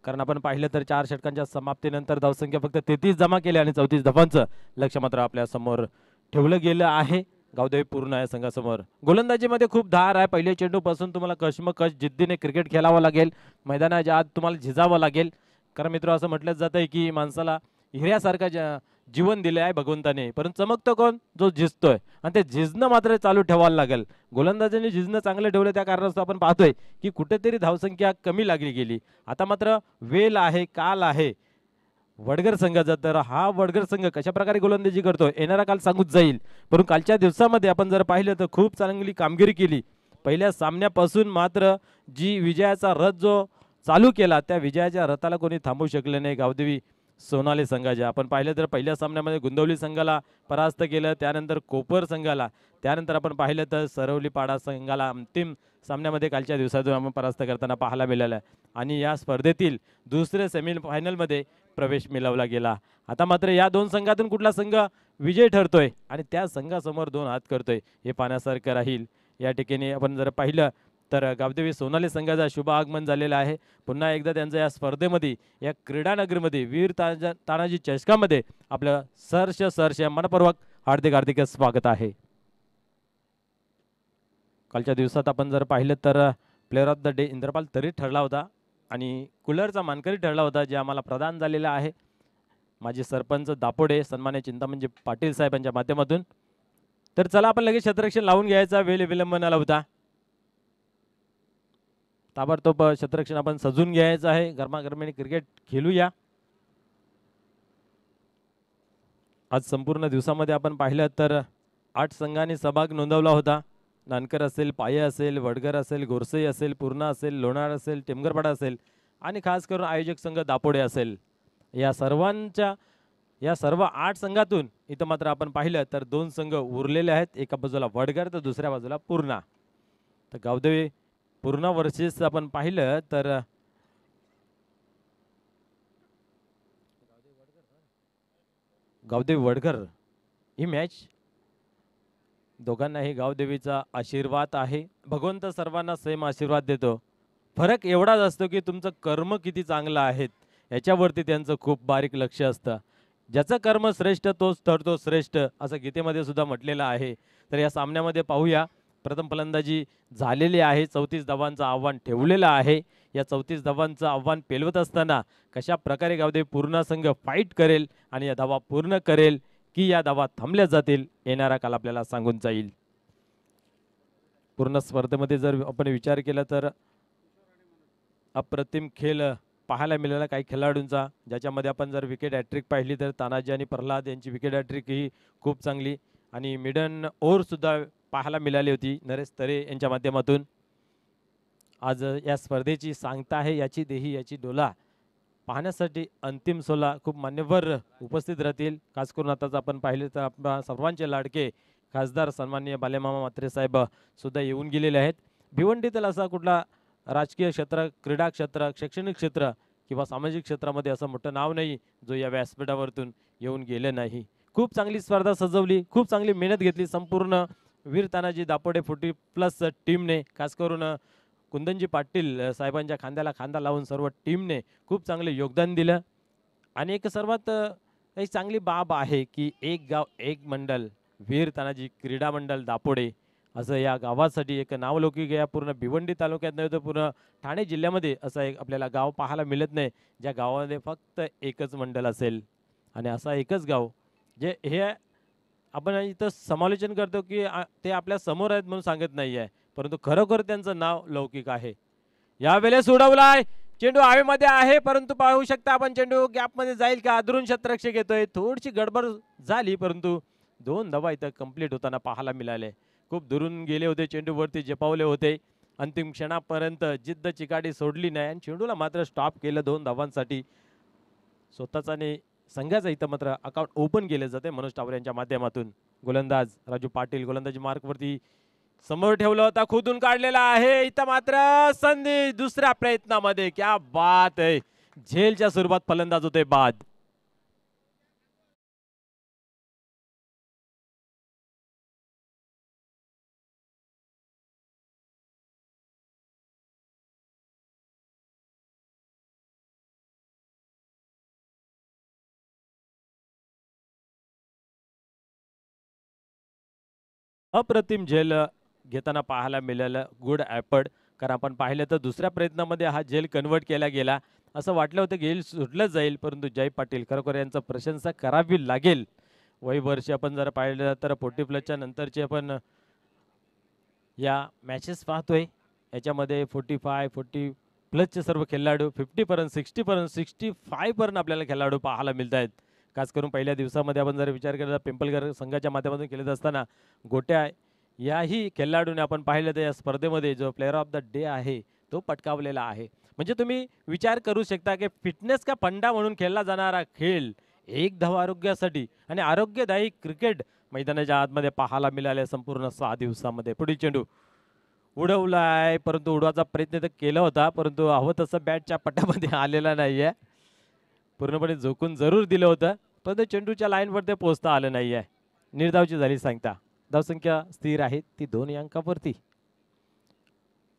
कारण आपण पाहिलं तर 4 षटकांच्या समाप्तीनंतर धावसंख्या फक्त 33 जमा केली आणि 34 धावांचं लक्ष्य मात्र आपल्या समोर ठेवलं गेलं आहे गावदेवी पूर्ण या संघासमोर. गोलंदाजीमध्ये खूप धार आहे. पहिल्या चेंडूपासून तुम्हाला कश्मकश जिद्दीने क्रिकेट खेळावं लागेल, मैदानाच्या आत तुम्हाला झिजावं लागेल. कारण मित्र असं म्हटलं जात आहे की माणसाला हिऱ्यासारखा जीवन दिले आहे भगवंताने, परंतु चमकतो कोण, जो झिजतोय. आणि ते झिजणं मात्र चालू ठेवायला लागेल. गोलंदाजाने झिजणं चांगलं ठेवलं, त्या कारणास्तव आपण पाहतोय की कुठेतरी धावसंख्या कमी लागली गेली. आता मात्र वेळ आहे, काल आहे, वडगर संघाचा, तर हा वडगर संघ कशा प्रकारे गोलंदाजी करतो येणारा काल सांगूच जाईल. परंतु कालच्या दिवसामध्ये आपण जर पाहिलं तर खूप चांगली कामगिरी केली. पहिल्या सामन्यापासून मात्र जी विजयाचा रथ जो चालू केला त्या विजयाच्या रथाला कोणी थांबवू शकले नाही गावदेवी सोनाली संघाच्या. आपण पाहिलं तर पहिल्या सामन्यामध्ये गुंदवली संघाला परास्त केलं, त्यानंतर कोपर संघाला, त्यानंतर आपण पाहिलं तर सरवलीपाडा संघाला अंतिम सामन्यामध्ये कालच्या दिवसातून आपण परास्त करताना पाहायला मिळालं आहे. आणि या स्पर्धेतील दुसरे सेमीफायनलमध्ये प्रवेश मिळवला गेला. आता मात्र या दोन संघातून कुठला संघ विजय ठरतोय आणि त्या संघासमोर दोन हात करतोय हे पाहण्यासारखं राहील. या ठिकाणी आपण जर पाहिलं तर गावदेवी सोनाली संघाचा शुभ आगमन झालेलं आहे. पुन्हा एकदा त्यांचं या स्पर्धेमध्ये या क्रीडानगरमध्ये वीर तानाजी चषकामध्ये आपलं सहर्ष मनपूर्वक हार्दिक स्वागत आहे. कालच्या दिवसात आपण जर पाहिलं तर player of the day Indrapal तरी ठरला होता आणि कूलरचा मानकरी ठरला होता, जे आम्हाला प्रदान झालेला आहे माजी सरपंच दापोडे सन्मान्य चिंतामणजी पाटील साहेबांच्या माध्यमातून. तर चला आपण लगेच क्षेत्ररक्षण लावून घ्यायचा, वेळ विलंब न लावता ताबडतोब क्षेत्ररक्षण आपण सजून घ्यायचं आहे. गरमागरमीने क्रिकेट खेळूया. आज संपूर्ण दिवसामध्ये आपण पाहिलं तर 8 संघांनी सहभाग नोंदवला होता. नानकर असेल, पाये असेल, वडगर असेल, गोरसई असेल, पूर्णा असेल, लोणार असेल, टेमगरपाडा असेल आणि खास करून आयोजक संघ दापोडे असेल. या सर्व 8 संघातून इथं मात्र आपण पाहिलं तर 2 संघ उरलेले आहेत. एका बाजूला वडगर तर दुसऱ्या बाजूला पूर्णा. तर गावदेवी पूर्णा वर्सेस आपण पाहिलं तर गावदेवी वडगर ही मॅच दोघांनाही गावदेवीचा आशीर्वाद आहे. भगवंत सर्वांना सेम आशीर्वाद देतो. फरक एवढाच असतो की तुमचं कर्म किती चांगलं आहे याच्यावरती त्यांचं खूप बारीक लक्ष असतं. ज्याचं कर्म श्रेष्ठ तोच ठरतो श्रेष्ठ, असं गीतेमध्ये सुद्धा म्हटलेलं आहे. तर या सामन्यामध्ये पाहूया. प्रथम फलंदाजी झालेली आहे. 34 धावांचं आव्हान ठेवलेलं आहे. या 34 धावांचं आव्हान पेलवत असताना कशा प्रकारे गावदेवी पूर्ण संघ फाईट करेल आणि या धावा पूर्ण करेल की या धावा थांबल्या जातील येणारा काल आपल्याला सांगून जाईल. पूर्ण स्पर्धेमध्ये जर आपण विचार केला तर अप्रतिम खेळ पाहायला मिळाला काही खेळाडूंचा, ज्याच्यामध्ये आपण जर विकेट हॅट्रिक पाहिली तर तानाजी आणि प्रल्हाद यांची विकेट हॅट्रिक ही खूप चांगली आणि मिडन ओव्हर सुद्धा पाहायला मिळाली होती नरेश तरे यांच्या माध्यमातून. आज या स्पर्धेची सांगता आहे याची देही याची डोला पाहण्यासाठी अंतिम 16 खूप मान्यवर उपस्थित राहतील. खास करून आताच आपण पाहिले तर आपल्या सर्वांचे लाडके खासदार सन्माननीय बालेमामा म्हात्रे साहेब सुद्धा येऊन गेलेले आहेत. भिवंडीतील असा कुठला राजकीय क्षेत्र, क्रीडा क्षेत्र, शैक्षणिक क्षेत्र किंवा सामाजिक क्षेत्रामध्ये असं मोठं नाव नाही जो या व्यासपीठावरतून येऊन गेले नाही. खूप चांगली स्पर्धा सजवली, खूप चांगली मेहनत घेतली संपूर्ण वीर तानाजी दापोडे 40+ टीमने. खास करून कुंदनजी पाटील साहेबांच्या खांद्याला खांदा लावून सर्व टीमने खूप चांगले योगदान दिलं. आणि एक सर्वात एक चांगली बाब आहे की एक गाव एक मंडल, वीर तानाजी क्रीडा मंडळ दापोडे असं या गावासाठी एक नावलौकिक या पूर्ण भिवंडी तालुक्यात नाही तर पूर्ण ठाणे जिल्ह्यामध्ये असं एक आपल्याला गाव पाहायला मिळत नाही ज्या गावामध्ये फक्त एकच मंडळ असेल. आणि असा एकच गाव जे हे आपण इथं समालोचन करतो की ते आपल्या समोर आहेत म्हणून सांगत नाही आहे, परंतु खरोखर त्यांचं नाव लौकिक आहे. यावेळेस उडवलाय चेंडू हवेमध्ये आहे, परंतु पाहू शकता आपण चेंडू गॅपमध्ये जाईल का, अधरून क्षेत्ररक्षक येतोय. थोडीशी गडबड झाली परंतु 2 धावा इथं कंप्लीट होताना पाहायला मिळाले. खूप दुरून गेले होते, चेंडूवरती झेपावले होते. अंतिम क्षणापर्यंत जिद्द चिकाटी सोडली नाही आणि चेंडूला मात्र स्टॉप केलं 2 धावांसाठी. स्वतःचा आणि संघाचा इथं मात्र अकाउंट ओपन केले जाते मनोज टावर यांच्या माध्यमातून. गोलंदाज राजू पाटील गोलंदाजी मार्कवरती समोर ठेवला होता, खोदून काढलेला आहे. इथं मात्र संधी दुसऱ्या प्रयत्नामध्ये, क्या बात आहे, झेलच्या स्वरूपात फलंदाज होते बाद. अप्रतिम झेल घेताना पाहायला मिळालं गुड ॲपड. कारण आपण पाहिलं तर दुसऱ्या प्रयत्नामध्ये हा झेल कन्वर्ट केला गेला. असं वाटलं होतं घेल सुटलं जाईल, परंतु जय पाटील खरोखर यांचं प्रशंसा करावी लागेल. वय वर्षी आपण जर पाहिलं तर 40+ नंतरचे आपण या मॅचेस पाहतोय. याच्यामध्ये 45, 40 प्लसचे सर्व खेळाडू 50पर्यंत 60पर्यंत 65पर्यंत आपल्याला खेळाडू पाहायला मिळत आहेत. खास करून पहिल्या दिवसामध्ये आपण जर विचार केला पिंपलगर संघाच्या माध्यमातून खेळत असताना गोट्या याही खेळाडूने आपण पाहिलं तर या स्पर्धेमध्ये जो प्लेअर ऑफ द डे आहे तो पटकावलेला आहे. म्हणजे तुम्ही विचार करू शकता की फिटनेस का फंडा म्हणून खेळला जाणारा खेळ एक धाव आरोग्यासाठी आणि आरोग्यदायी क्रिकेट मैदानाच्या आतमध्ये पाहायला मिळाले संपूर्ण 6 दिवसामध्ये. पुढील चेंडू उडवलाय परंतु उडवायचा प्रयत्न तर केला होता परंतु हवं तसं बॅटच्या पट्ट्यामध्ये आलेला नाहीये. पूर्णपणे झोकून जरूर दिलं होतं पण चेंडूच्या लाईनवर ते पोहोचता आलं नाहीये. निर्धावची झाली सांगता. धावसंख्या स्थिर आहे ती 2 अंकावरती.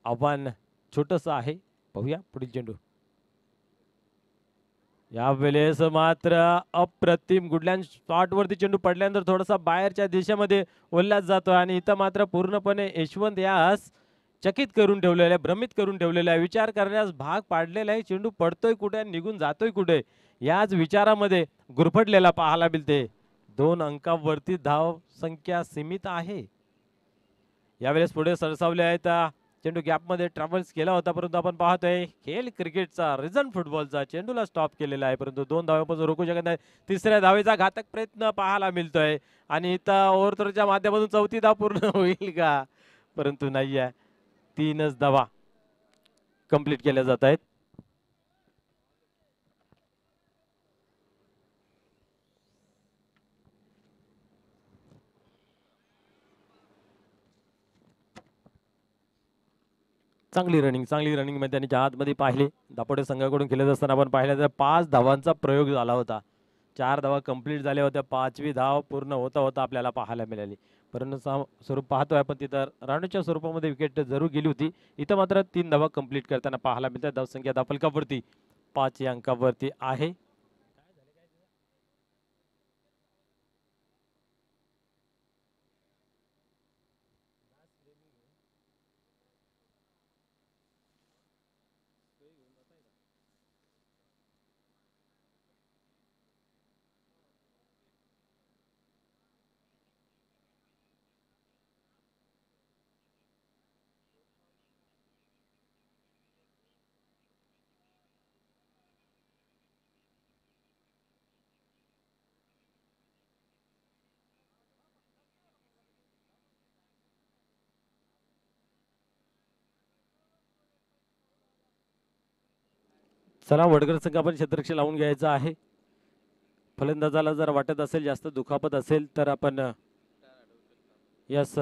आव्हान छोटंसं आहे. पाहूया पुढील चेंडू. यावेळेस मात्र अप्रतिम गुडलँड स्पॉटवरती चेंडू पडल्यानंतर थोडासा बाहेरच्या दिशेमध्ये ओढला जातो आणि इथं मात्र पूर्णपणे यशवंत यास चकित करून ठेवलेलं आहे, भ्रमित करून ठेवलेलं आहे, विचार करण्यास भाग पाडलेला आहे. चेंडू पडतोय कुठे निघून जातोय कुठे याच विचारामध्ये गुरफटलेला पाहायला मिळते. 2 अंकावरती धाव संख्या सीमित आहे. यावेळेस पुढे सरसावले आहेत. चेंडू गॅपमध्ये ट्रॅव्हल्स केला होता परंतु आपण पाहतोय खेळ क्रिकेटचा रिझन फुटबॉलचा चेंडूला स्टॉप केलेला आहे परंतु 2 धावांपासून रोखू शकत नाही. तिसऱ्या धावेचा घातक प्रयत्न पाहायला मिळतोय आणि इथं ओव्हरथ्रोच्या माध्यमातून 4थी धाव पूर्ण होईल का परंतु नाही आहे. 3च धावा कंप्लीट केल्या जात आहेत. चांगली रनिंग मैदानाच्या आतमध्ये पाहिले दापोडे संघाकडून खेळत असताना आपण पाहिलं तर 5 धावांचा प्रयोग झाला होता. 4 धावा कंप्लीट झाल्या होत्या. 5वी धाव पूर्ण होता आपल्याला पाहायला मिळाली परंतु स्वरूप पाहतोय आपण तिथं राणूच्या स्वरूपामध्ये विकेट जरूर गेली होती. इथं मात्र 3 धावा कंप्लीट करताना पाहायला मिळतात. धावसंख्या दाफलकावरती 5 अंकावरती आहे. चला वडगर संघ आपण क्षेत्ररक्षण लावून घ्यायचं आहे. फलंदाजाला जर वाटत असेल जास्त दुखापत असेल तर आपण यस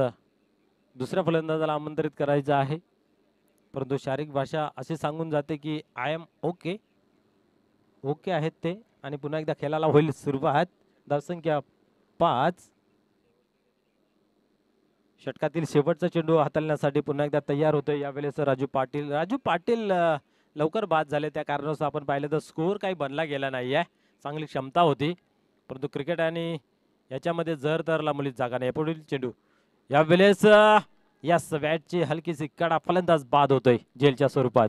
दुसऱ्या फलंदाजाला आमंत्रित करायचं आहे परंतु शारीरिक भाषा असे सांगून जाते की आय एम ओके ओके आहेत ते आणि पुन्हा एकदा खेळाला होईल सुरुवात. धावसंख्या 5. षटकातील शेवटचा चेंडू हाताळण्यासाठी पुन्हा एकदा तयार होतोय. यावेळेस राजू पाटील लवकर बाद झाले त्या कारणास्तव आपण पाहिलं तर स्कोअर काही बनला गेला नाही आहे. चांगली क्षमता होती परंतु क्रिकेट आणि याच्यामध्ये जर तर लांबलीच जागा नाही. पुढील चेंडू यावेळेस या बॅटची हलकीशी कडा फलंदाज बाद होतोय जेलच्या स्वरूपात.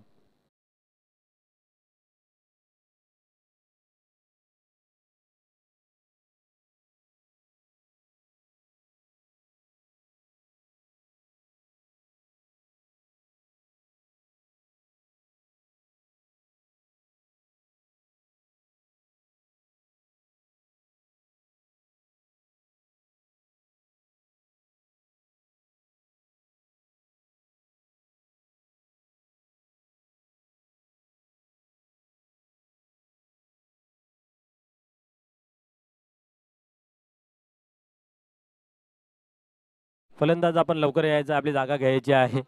फलंदाज आपण लवकर यायचं आपली जागा घ्यायची आहे.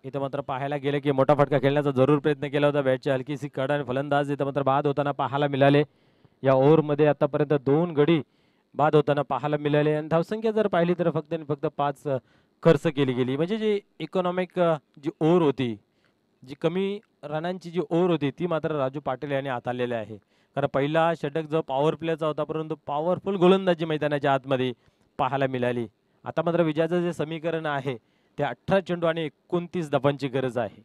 इथं मात्र पाहायला गेले की मोठा फटका खेळण्याचा जरूर प्रयत्न केला होता. बॅटची हलकीशी कड आणि फलंदाज इथं मात्र बाद होताना पाहायला मिळाले. या ओव्हरमध्ये आतापर्यंत 2 गडी बाद होताना पाहायला मिळाले आणि धावसंख्या जर पाहिली तर फक्त 5 खर्च केली गेली. म्हणजे जी इकॉनॉमिक जी ओव्हर होती जी कमी रनांची जी ओव्हर होती ती मात्र राजू पाटील यांनी हाताळलेली आहे. कारण पहिला षटक जो पॉवर प्लेचा होता परंतु पॉवरफुल गोलंदाजी मैदानाच्या आतमध्ये पाहायला मिळाली. आता मात्र विजयाचं जे समीकरण आहे ते 18 चेंडू आणि 29 धावांची गरज आहे.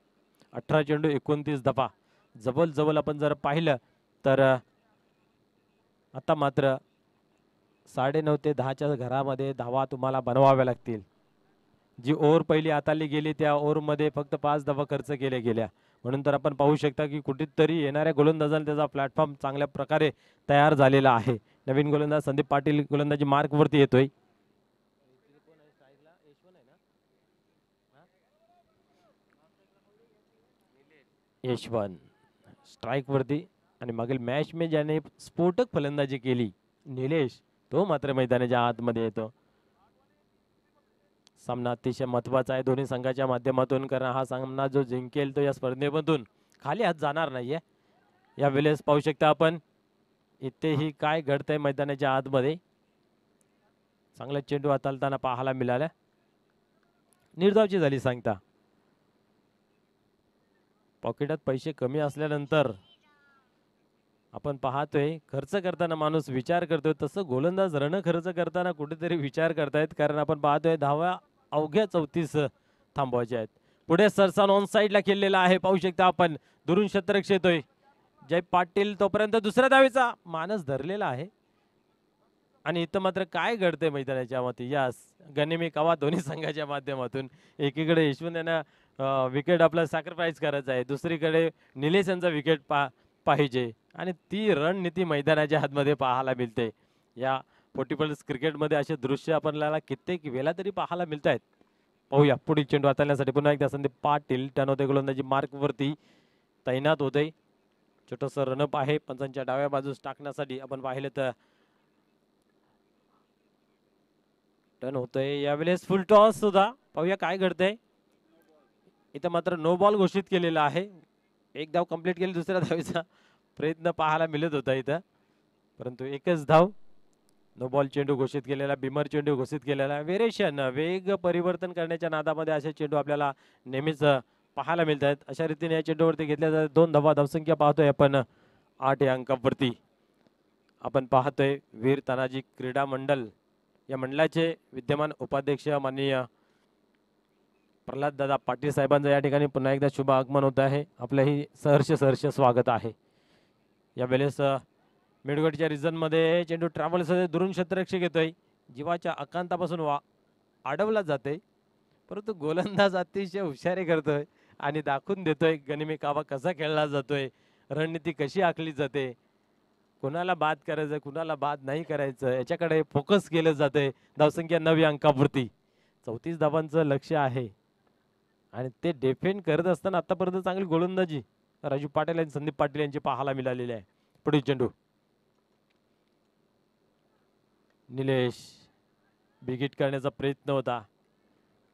18 चेंडू 29 धावा जवळ आपण जर पाहिलं तर आता मात्र 9:30 ते 10च्या घरामध्ये धावा तुम्हाला बनवाव्या लागतील. जी ओव्हर पहिली हाताळली गेली त्या ओव्हरमध्ये फक्त 5 धावा खर्च केल्या गेल्या. म्हणून तर आपण पाहू शकता की कुठेतरी येणाऱ्या गोलंदाजाला त्याचा प्लॅटफॉर्म चांगल्या प्रकारे तयार झालेला आहे. नवीन गोलंदाज संदीप पाटील गोलंदाजी मार्कवरती येतोय. यशवंत स्ट्राईक वरती आणि मागील मॅच में ज्याने स्फोटक फलंदाजी केली निलेश, तो मात्र मैदानाच्या आतमध्ये येतो. सामना अतिशय महत्वाचा आहे दोन्ही संघाच्या माध्यमातून, कारण हा सामना जो जिंकेल तो या स्पर्धेमधून खाली हात जाणार नाहीये. या वेळेस पाहू शकता आपण इथेही काय घडतंय मैदानाच्या आतमध्ये. चांगला चेंडू हाताळताना पाहायला मिळाला. निर्धावची झाली सांगता. पॉकेटात पैसे कमी असल्यानंतर आपण पाहतोय खर्च करताना माणूस विचार करतोय, तसं गोलंदाज रण खर्च करताना कुठेतरी विचार करतायत, कारण आपण पाहतोय धावा अवघ्या 34 थांबवायच्या आहेत. पुढे सरसान ऑन साईडला खेळलेला आहे, पाहू शकता आपण दुरून शतरक्ष येतोय जय पाटील. तोपर्यंत दुसऱ्या धावेचा मानस धरलेला आहे आणि इथं मात्र काय घडतंय मैदानाच्या मध्ये यास गनिमी कावा दोन्ही संघाच्या माध्यमातून. एकीकडे यशवंत यांना विकेट आपला सॅक्रिफाईस करायचा आहे, दुसरीकडे निलेश यांचा विकेट पाहिजे आणि ती रणनीती मैदानाच्या हातमध्ये पाहायला मिळते. या 40+ क्रिकेटमध्ये असे दृश्य आपल्याला कित्येक वेळा तरी पाहायला मिळत आहेत. पाहूया पुढील चेंडू हाताळण्यासाठी पुन्हा एकदा संदीप पाटील टर्न होते गोलंदाजी मार्कवरती तैनात होते. छोटंसं रनअप आहे पंचांच्या डाव्या बाजूस टाकण्यासाठी. आपण पाहिलं तर टर्न होतोय यावेळेस फुल टॉस सुद्धा. पाहूया काय घडतंय. इथं मात्र नो बॉल घोषित केलेला आहे. एक धाव कंप्लीट केली, दुसऱ्या धावेचा प्रयत्न पाहायला मिळत होता इथं, परंतु एकच धाव. नो बॉल चेंडू घोषित केलेला, बिमर चेंडू घोषित केलेला. व्हेरिएशन वेग परिवर्तन करण्याच्या नादामध्ये असे चेंडू आपल्याला नेहमीच पाहायला मिळत आहेत. अशा रीतीने या चेंडूवरती घेतल्या जातात 2 धावा. धावसंख्या पाहतोय आपण 8 या अंकावरती. आपण पाहतोय वीर तानाजी क्रीडा मंडळ या मंडळाचे विद्यमान उपाध्यक्ष माननीय प्रल्हाद दादा पाटील साहेबांचं या ठिकाणी पुन्हा एकदा शुभ आगमन होत आहे. आपलंही सहर्ष स्वागत आहे. यावेळेस मिडगडच्या रिझनमध्ये चेंडू ट्रॅव्हल्स दुरून क्षेत्ररक्षक येतोय, जीवाच्या आकांतापासून अडवला जाते, परंतु गोलंदाज अतिशय हुशारी करतोय आणि दाखवून देतोय गनिमी कावा कसा खेळला जातोय, रणनीती कशी आखली जाते, कुणाला बाद करायचं कुणाला बाद नाही करायचं याच्याकडे फोकस केलं जातंय. धावसंख्या 9 अंकावरती 34 धावांचं लक्ष आहे आणि ते डिफेंड करत असताना आतापर्यंत चांगली गोलंदाजी राजू पाटील आणि संदीप पाटील यांची पाहायला मिळालेली आहे. पुढील चेंडू निलेश बिगिट करण्याचा प्रयत्न होता.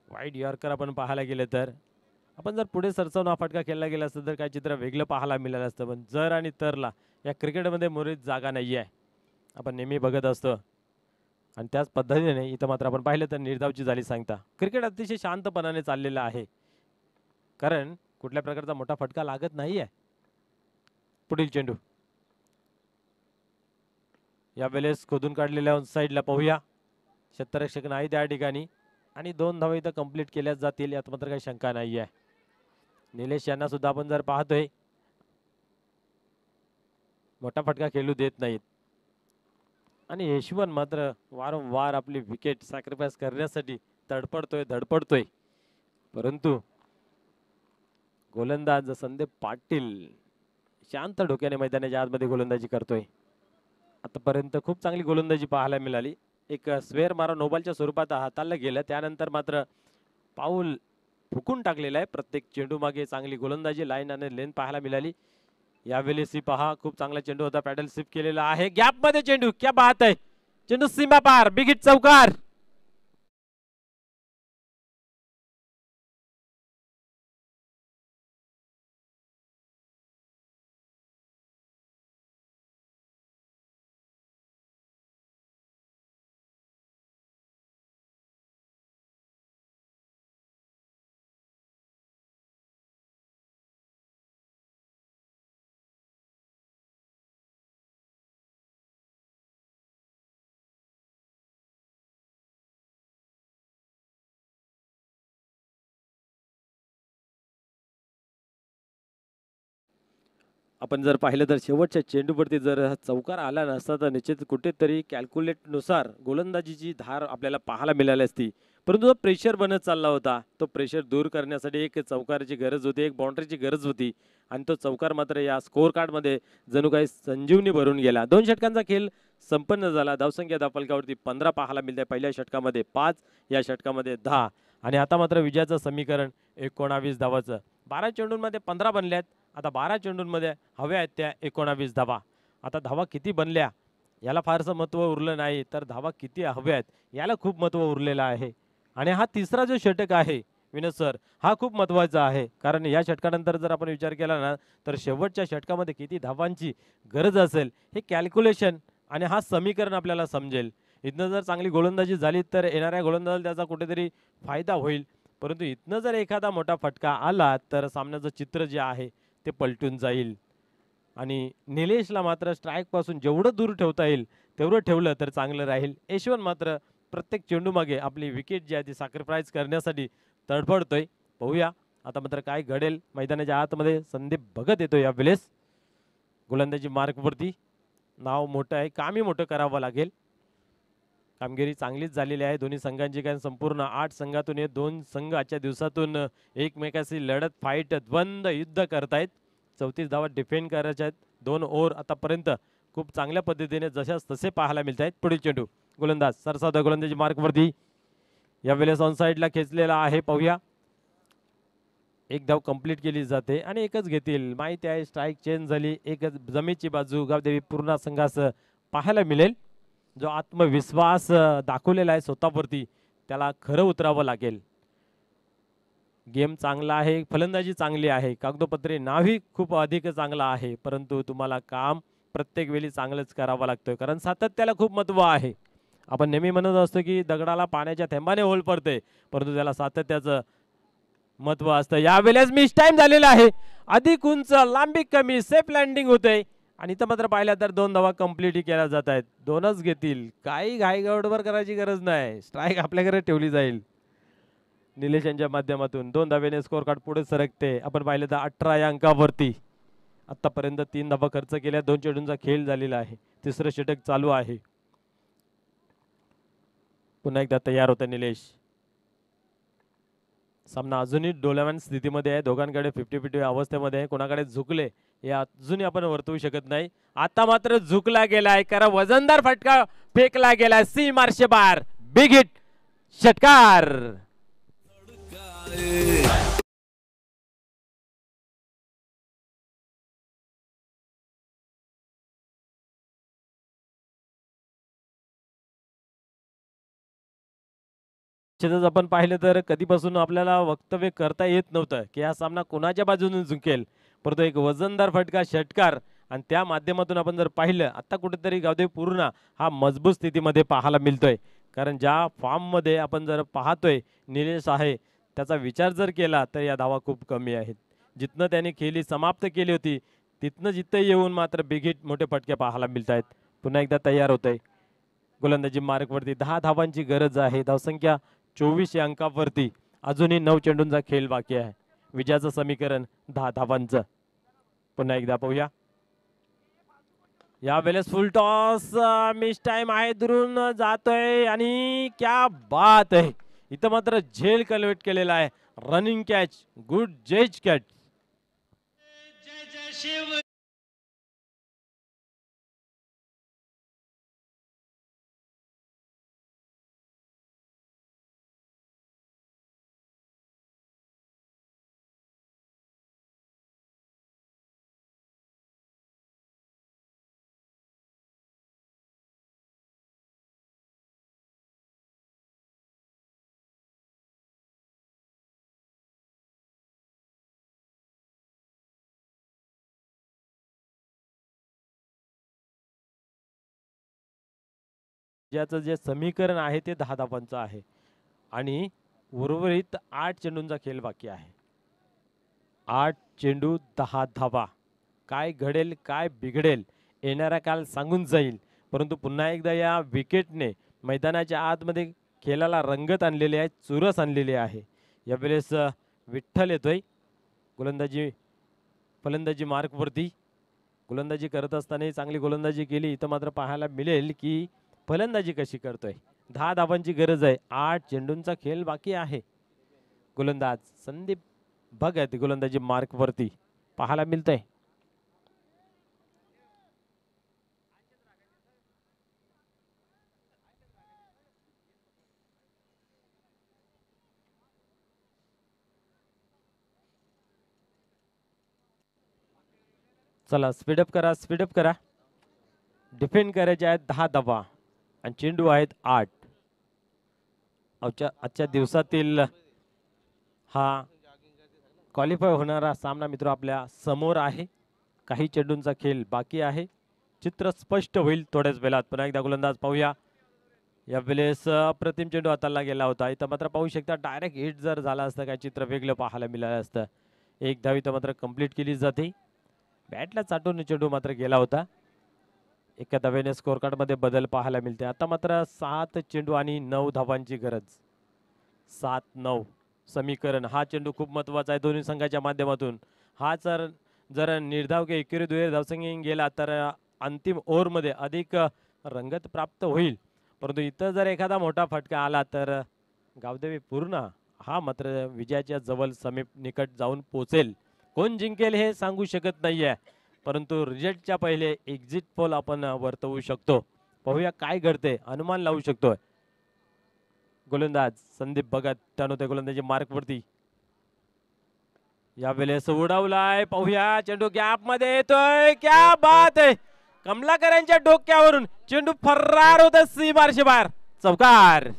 वाईड यॉर्कर आपण पाहायला गेले तर आपण जर पुढे सरसावून हा फटका खेळला गेला असतं तर काय चित्र वेगळं पाहायला मिळालं असतं, पण जर आणि तरला या क्रिकेटमध्ये मुळीच जागा नाही आहे. आपण नेहमी बघत असतो आणि त्याच पद्धतीने इथं मात्र आपण पाहिलं तर निर्धावची झाली सांगता. क्रिकेट अतिशय शांतपणाने चाललेलं आहे, कारण कुठल्या प्रकारचा मोठा फटका लागत नाही आहे. पुढील चेंडू यावेळेस खोदून काढलेल्या साईडला पाहूया. क्षेत्ररक्षक नाही त्या ठिकाणी आणि 2 धावा इथं कंप्लीट केल्या जातील यात मात्र काही शंका नाही आहे. निलेश यांना सुद्धा आपण जर पाहतोय मोठा फटका खेळू देत नाहीत आणि यशवंत मात्र वारंवार आपली विकेट सॅक्रिफाईस करण्यासाठी धडपडतोय, परंतु गोलंदाज संदीप पाटील शांत डोक्याने मैदानाच्या आतमध्ये गोलंदाजी करतोय. आतापर्यंत खूप चांगली गोलंदाजी पाहायला मिळाली. एक स्वेअर मारा नोबॉलच्या स्वरूपात हाताळलं गेलं, त्यानंतर मात्र पाऊल फुकून टाकलेला आहे. प्रत्येक चेंडू मागे चांगली गोलंदाजी लाईन आणि लेन पाहायला मिळाली. यावेळेस पहा खूप चांगला चेंडू होता, पॅडल स्लिप केलेला आहे गॅप मध्ये चेंडू. क्या बात आहे, चेंडू सीमा पार, बिग हिट चौकार. आपण जर पाहिलं तर शेवटच्या चेंडूवरती जर चौकार आला नसता तर निश्चित कुठेतरी कॅल्क्युलेट नुसार गोलंदाजीची धार आपल्याला पाहायला मिळाली असती, परंतु जो प्रेशर बनत चालला होता तो प्रेशर दूर करण्यासाठी एक चौकाराची गरज होती, एक बाउंड्रीची गरज होती आणि तो चौकार मात्र या स्कोअर कार्डमध्ये जणू काही संजीवनी भरून गेला. 2 षटकांचा खेळ संपन्न झाला. धावसंख्या धावफलकावरती 15 पाहायला मिळते. पहिल्या षटकामध्ये 5, या षटकामध्ये 10 आणि आता मात्र विजयाचं समीकरण 19 धावाचं. 12 चेंडूंमध्ये 15 बनल्यात. आता 12 चेंडूंमध्ये हव्या आहेत त्या 19 धावा. आता धावा किती बनल्या याला फारसं महत्त्व उरलं नाही, तर धावा किती हव्या आहेत याला खूप महत्त्व उरलेलं आहे. आणि हा तिसरा जो षटक आहे विनोद सर, हा खूप महत्त्वाचा आहे. कारण या षटकानंतर जर आपण विचार केला ना, तर शेवटच्या षटकामध्ये किती धावांची गरज असेल हे कॅल्क्युलेशन आणि हा समीकरण आपल्याला समजेल. इथनं जर चांगली गोलंदाजी झाली तर येणाऱ्या गोलंदाजाला त्याचा कुठेतरी फायदा होईल. परंतु इथनं जर एखादा मोठा फटका आला तर सामन्याचं चित्र जे आहे ते पलटून जाईल. आणि निलेशला मात्र स्ट्राईकपासून जेवढं दूर ठेवता येईल तेवढं ठेवलं तर चांगलं राहील. यशवंत मात्र प्रत्येक चेंडूमागे आपली विकेट जी आहे ती सॅक्रिफाईस करण्यासाठी तडफडतोय. पाहूया आता मात्र काय घडेल. मैदानाच्या आतमध्ये संदीप भगत येतो यावेळेस गोलंदाजी मार्कवरती. नाव मोठं आहे, कामही मोठं करावं लागेल. कामगिरी चांगलीच झालेली आहे दोन्ही संघांची. कारण संपूर्ण 8 संघातून हे 2 संघ आजच्या दिवसातून एकमेकाशी लढत, फाईट, द्वंद्व युद्ध करतायत. 34 धावा डिफेंड करायच्या आहेत. 2 ओव्हर आतापर्यंत खूप चांगल्या पद्धतीने जशाच तसे पाहायला मिळत आहेत. पुढील चेंडू गोलंदाज सरसावता गोलंदाजी मार्कवरती यावेळेस ऑन साईडला खेचलेला आहे. पाहूया एक धाव कंप्लीट केली जाते आणि एकच घेतील. माहिती आहे स्ट्राईक चेंज झाली. एकच जमेची बाजू गावदेवी पूर्ण संघास पाहायला मिळेल. जो आत्मविश्वास दाखवलेला आहे स्वतःवरती त्याला खरं उतरावं लागेल. गेम चांगला आहे, फलंदाजी चांगली आहे, कागदोपत्री नावही खूप अधिक चांगला आहे. परंतु तुम्हाला काम प्रत्येक वेळी चांगलंच करावं लागतं कारण सातत्याला खूप महत्त्व आहे. आपण नेहमी म्हणत असतो की दगडाला पाण्याच्या थेंबाने होल पडते, परंतु त्याला सातत्याचं महत्त्व असतं. यावेळेस मिस टाइम झालेला आहे. अधिक उंच, लांबी कमी, सेफ लँडिंग होते आणि इथं मात्र पाहिल्या तर 2 धावा कंप्लीट केल्या जात आहेत. 2च घेतील. काही घाई गडबड करायची गरज नाही. स्ट्राईक आपल्याकडे ठेवली जाईल. निलेश यांच्या माध्यमातून 2 धावेने स्कोअर कार्ड पुढे सरकते. आपण पाहिलं तर 18 या अंकावरती आतापर्यंत 3 धावा खर्च केल्या. 2 चेंडूंचा खेळ झालेला आहे. तिसरं षटक चालू आहे. पुन्हा एकदा तयार होतं निलेश. सामना अजूनही डोलावण स्थितीमध्ये आहे. दोघांकडे 50-50 अवस्थेमध्ये आहे. कोणाकडे झुकले हे अजूनही आपण वर्तवू शकत नाही. आता मात्र झुकला गेलाय कारण वजनदार फटका फेकला गेलाय. सी मार्शे बार बिग हिट षटकार. आपण पाहिलं तर कधीपासून आपल्याला वक्तव्य करता येत नव्हतं की हा सामना कोणाच्या बाजूने झुकेल, परंतु एक वजनदार फटका षटकार आणि त्या माध्यमातून आपण जर पाहिलं आता कुठेतरी गावदेवी पूर्ण हा मजबूत स्थितीमध्ये पाहायला मिळतोय. कारण ज्या फॉर्ममध्ये आपण जर पाहतोय निलेश आहे त्याचा विचार जर केला तर या धावा खूप कमी आहेत. जिथनं त्याने खेळी समाप्त केली होती तिथनं जिथं येऊन मात्र बिग हिट मोठे फटके पाहायला मिळत आहेत. पुन्हा एकदा तयार होतंय गोलंदाजी मार्कवरती. 10 धावांची गरज आहे. धावसंख्या 24 या अंकावरती. अजूनही 9 चेंडूंचा खेळ बाकी आहे. विजयाचं समीकरण 10 धावांचं. पुन्हा एकदा पाहूया. यावेळेस फुल टॉस मिस टाइम आहे. दुरून जातोय आणि क्या बात आहे. इथं मात्र झेल कन्व्हर्ट केलेला आहे. रनिंग कॅच, गुड जेज कॅच. ज्याचं जे समीकरण आहे ते 10 धावांचं आहे आणि उर्वरित 8 चेंडूंचा खेळ बाकी आहे. 8 चेंडू 10 धावा. काय घडेल काय बिघडेल येणारा काल सांगून जाईल. परंतु पुन्हा एकदा या विकेटने मैदानाच्या आतमध्ये खेळाला रंगत आणलेली आहे, चुरस आणलेली आहे. यावेळेस विठ्ठल येतोय गोलंदाजी फलंदाजी मार्कवरती. गोलंदाजी करत असताना चांगली गोलंदाजी केली. इथं मात्र पाहायला मिळेल की फलंदाजी कशी करतोय. 10 धावांची गरज आहे. 8 चेंडूंचा खेळ बाकी आहे. गोलंदाज संदीप भगत गोलंदाजी मार्क वरती पाहायला मिळतंय. चला स्पीडअप करा, स्पीडअप करा. डिफेंड करायचे आहेत 10 धावा आणि चेंडू आहेत 8. आजच्या दिवसातील हा क्वालिफाय होणारा सामना मित्र आपल्या समोर आहे. काही चेंडूंचा खेळ बाकी आहे. चित्र स्पष्ट होईल थोड्याच वेळात. पुन्हा एकदा गोलंदाज पाहूया. यावेळेस अप्रतिम चेंडू हाताला गेला होता. इथं मात्र पाहू शकता डायरेक्ट हिट जर झाला असतं काय चित्र वेगळं पाहायला मिळालं असतं. एक धाव इथं मात्र कंप्लीट केली जाते. बॅटला चाटून चेंडू मात्र गेला होता. एका धावेने स्कोर कार्ड मध्ये बदल पाहायला मिळते. आता मात्र 7 चेंडू आणि 9 धावांची गरज. 7-9 समीकरण. हा चेंडू खूप महत्वाचा आहे दोन्ही संघाच्या माध्यमातून. हा जर निर्धाव किंवा एकेरी दुहेरी धावसंख्येने गेला तर अंतिम ओव्हरमध्ये अधिक रंगत प्राप्त होईल. परंतु इथं जर एखादा मोठा फटका आला तर गावदेवी पूर्ण हा मात्र विजयाच्या जवळ समीप निकट जाऊन पोचेल. कोण जिंकेल हे सांगू शकत नाहीये. परंतु रिझल्टच्या पहिले एक्झिट पोल आपण वर्तवू शकतो. पाहूया काय घडते. अनुमान लावू शकतोय. गोलंदाज संदीप भगत त्यानंतर गोलंदाजी मार्क वरती यावेळेस उडवलाय. पाहूया चेंडू गॅप मध्ये येतोय. क्या बात आहे. कमलाकरांच्या डोक्यावरून चेंडू फरार होत सीमारशे बाहेर. चौकार.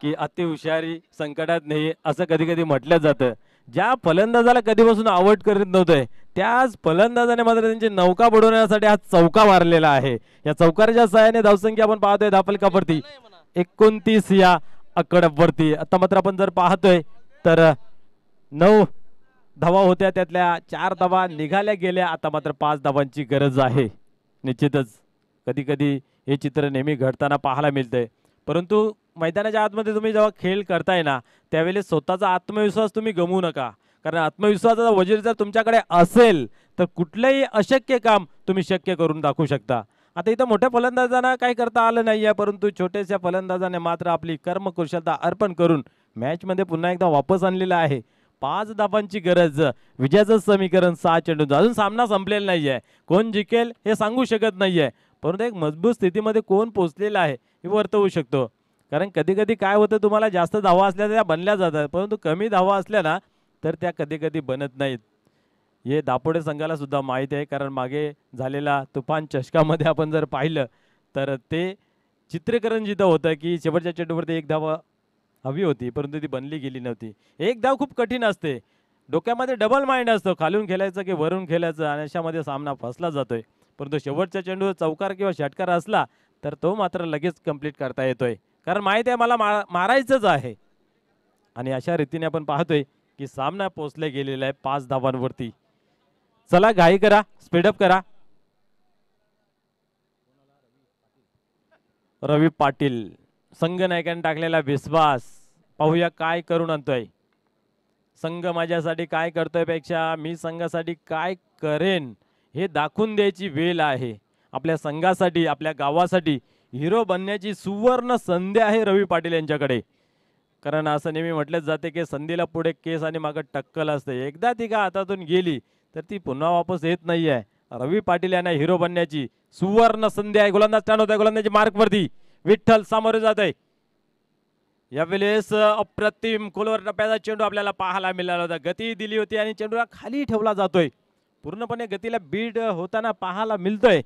की अति हुशारी संकटात नाही असं कधी कधी म्हटलं जातं. ज्या फलंदाजाला कधीपासून आवड करीत नव्हते त्याच फलंदाजाने मात्र त्यांची नौका बुडवण्यासाठी हा चौका मारलेला आहे. या चौकाराच्या सहाय्याने धावसंख्या आपण पाहतोय धापलकावरती 29 या आकड्यावरती. आता मात्र आपण जर पाहतोय तर 9 धावा होत्या त्यातल्या 4 धावा निघाल्या गेल्या. आता मात्र 5 धावांची गरज आहे. निश्चितच कधी कधी हे चित्र नेहमी घडताना पाहायला मिळतंय. परंतु मैदानाच्या आतमध्ये तुम्ही जेव्हा खेळ करताय ना त्यावेळेस स्वतःचा आत्मविश्वास तुम्ही गमवू नका. कारण आत्मविश्वासाचा वजीर जर तुमच्याकडे असेल तर कुठलंही अशक्य काम तुम्ही शक्य करून दाखवू शकता. आता इथं मोठ्या फलंदाजांना काही करता आलं नाहीये परंतु छोट्याशा फलंदाजाने मात्र आपली कर्मकुशलता अर्पण करून मॅच मध्ये पुन्हा एकदा वापस आणलेला आहे. 5 धावांची गरज. विजयाचं समीकरण 6 चेंडूंचं. अजून सामना संपलेला नाहीये. कोण जिंकेल हे सांगू शकत नाहीये. परंतु एक मजबूत स्थितीमध्ये कोण पोहोचलेला आहे हे वर्तवू शकतो. कारण कधी कधी काय होतं तुम्हाला जास्त धावा असल्या त्या बनल्या जातात परंतु कमी धावा असल्या ना तर त्या कधी कधी बनत नाहीत. हे दापोडे संघाला सुद्धा माहिती आहे. कारण मागे झालेला तुफान चषकामध्ये आपण जर पाहिलं तर ते चित्रीकरण जिथं होतं की शेवटच्या चेंडूवरती 1 धावा हवी होती परंतु ती बनली गेली नव्हती. 1 धाव खूप कठीण असते. डोक्यामध्ये डबल माइंड असतो खालून खेळायचं की वरून खेळायचं आणि अशामध्ये सामना फसला जातोय. परंतु शेवटच्या चेंडूवर चौकार किंवा षटकार असला तर तो मात्र लगेच कंप्लीट करता येतोय. कारण माहिती आहे मला मारायचंच आहे. आणि अशा रीतीने आपण पाहतोय की सामना पोहोचले गेलेला आहे 5 धावांवरती. चला घाई करा, स्पीडअप करा. रवी पाटील संघ नायकाने टाकलेला विश्वास. पाहूया काय करून आणतोय. संघ माझ्यासाठी काय करतोय पेक्षा मी संघासाठी काय करेन हे दाखवून द्यायची वेळ आहे. आपल्या संघासाठी आपल्या गावासाठी हिरो बनण्याची सुवर्ण संधी आहे रवी पाटील यांच्याकडे. कारण असं नेहमी म्हटलं जाते की संधीला पुढे केस आणि मागे टक्कल असते. एकदा ती का हातातून गेली तर ती पुन्हा वापस येत नाही आहे. रवी पाटील यांना हिरो बनण्याची सुवर्ण संधी आहे. गोलंदाज टर्न होत आहे. गोलंदाजी मार्क वरती विठ्ठल सामोरे जात आहे. यावेळेस अप्रतिम खोलवर टप्प्याचा चेंडू आपल्याला पाहायला मिळाला होता. गती दिली होती आणि चेंडूला खाली ठेवला जातोय. पूर्णपणे गतीला बीड होताना पाहायला मिळतोय.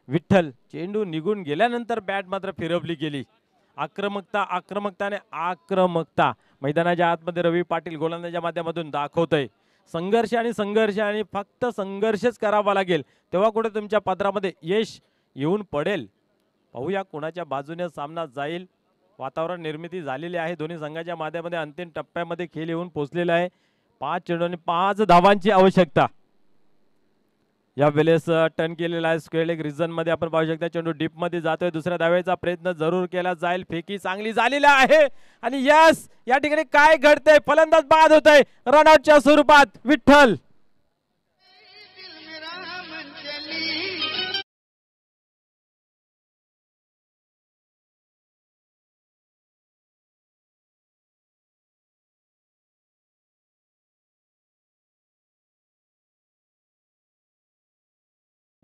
विठ्ठल चेंडू निघून गेल्यानंतर बॅट मात्र फिरवली गेली. आक्रमकता मैदानाच्या आतमध्ये रवी पाटील गोलंदाजाच्या माध्यमातून दाखवतोय. संघर्ष आणि फक्त संघर्षच करावा लागेल तेव्हा कुठे तुमच्या पदरामध्ये यश येऊन पडेल. पाहूया कोणाच्या बाजूने सामना जाईल. वातावरण निर्मिती झालेली आहे. दोन्ही संघाच्या माध्यमामध्ये अंतिम टप्प्यामध्ये खेळ येऊन पोहोचलेला आहे. 5 चेंडू आणि 5 धावांची आवश्यकता. या वेळेस टर्न केलेला आहे स्क्वेअर लेग रिजन मध्ये आपण पाहू शकता चेंडू डीप मध्ये जातोय दुसऱ्या धावेचा प्रयत्न जरूर केला जाईल फेकी चांगली झालेली आहे आणि यस या ठिकाणी काय घडतंय फलंदाज बाद होतोय रनआउटच्या स्वरूपात विठ्ठल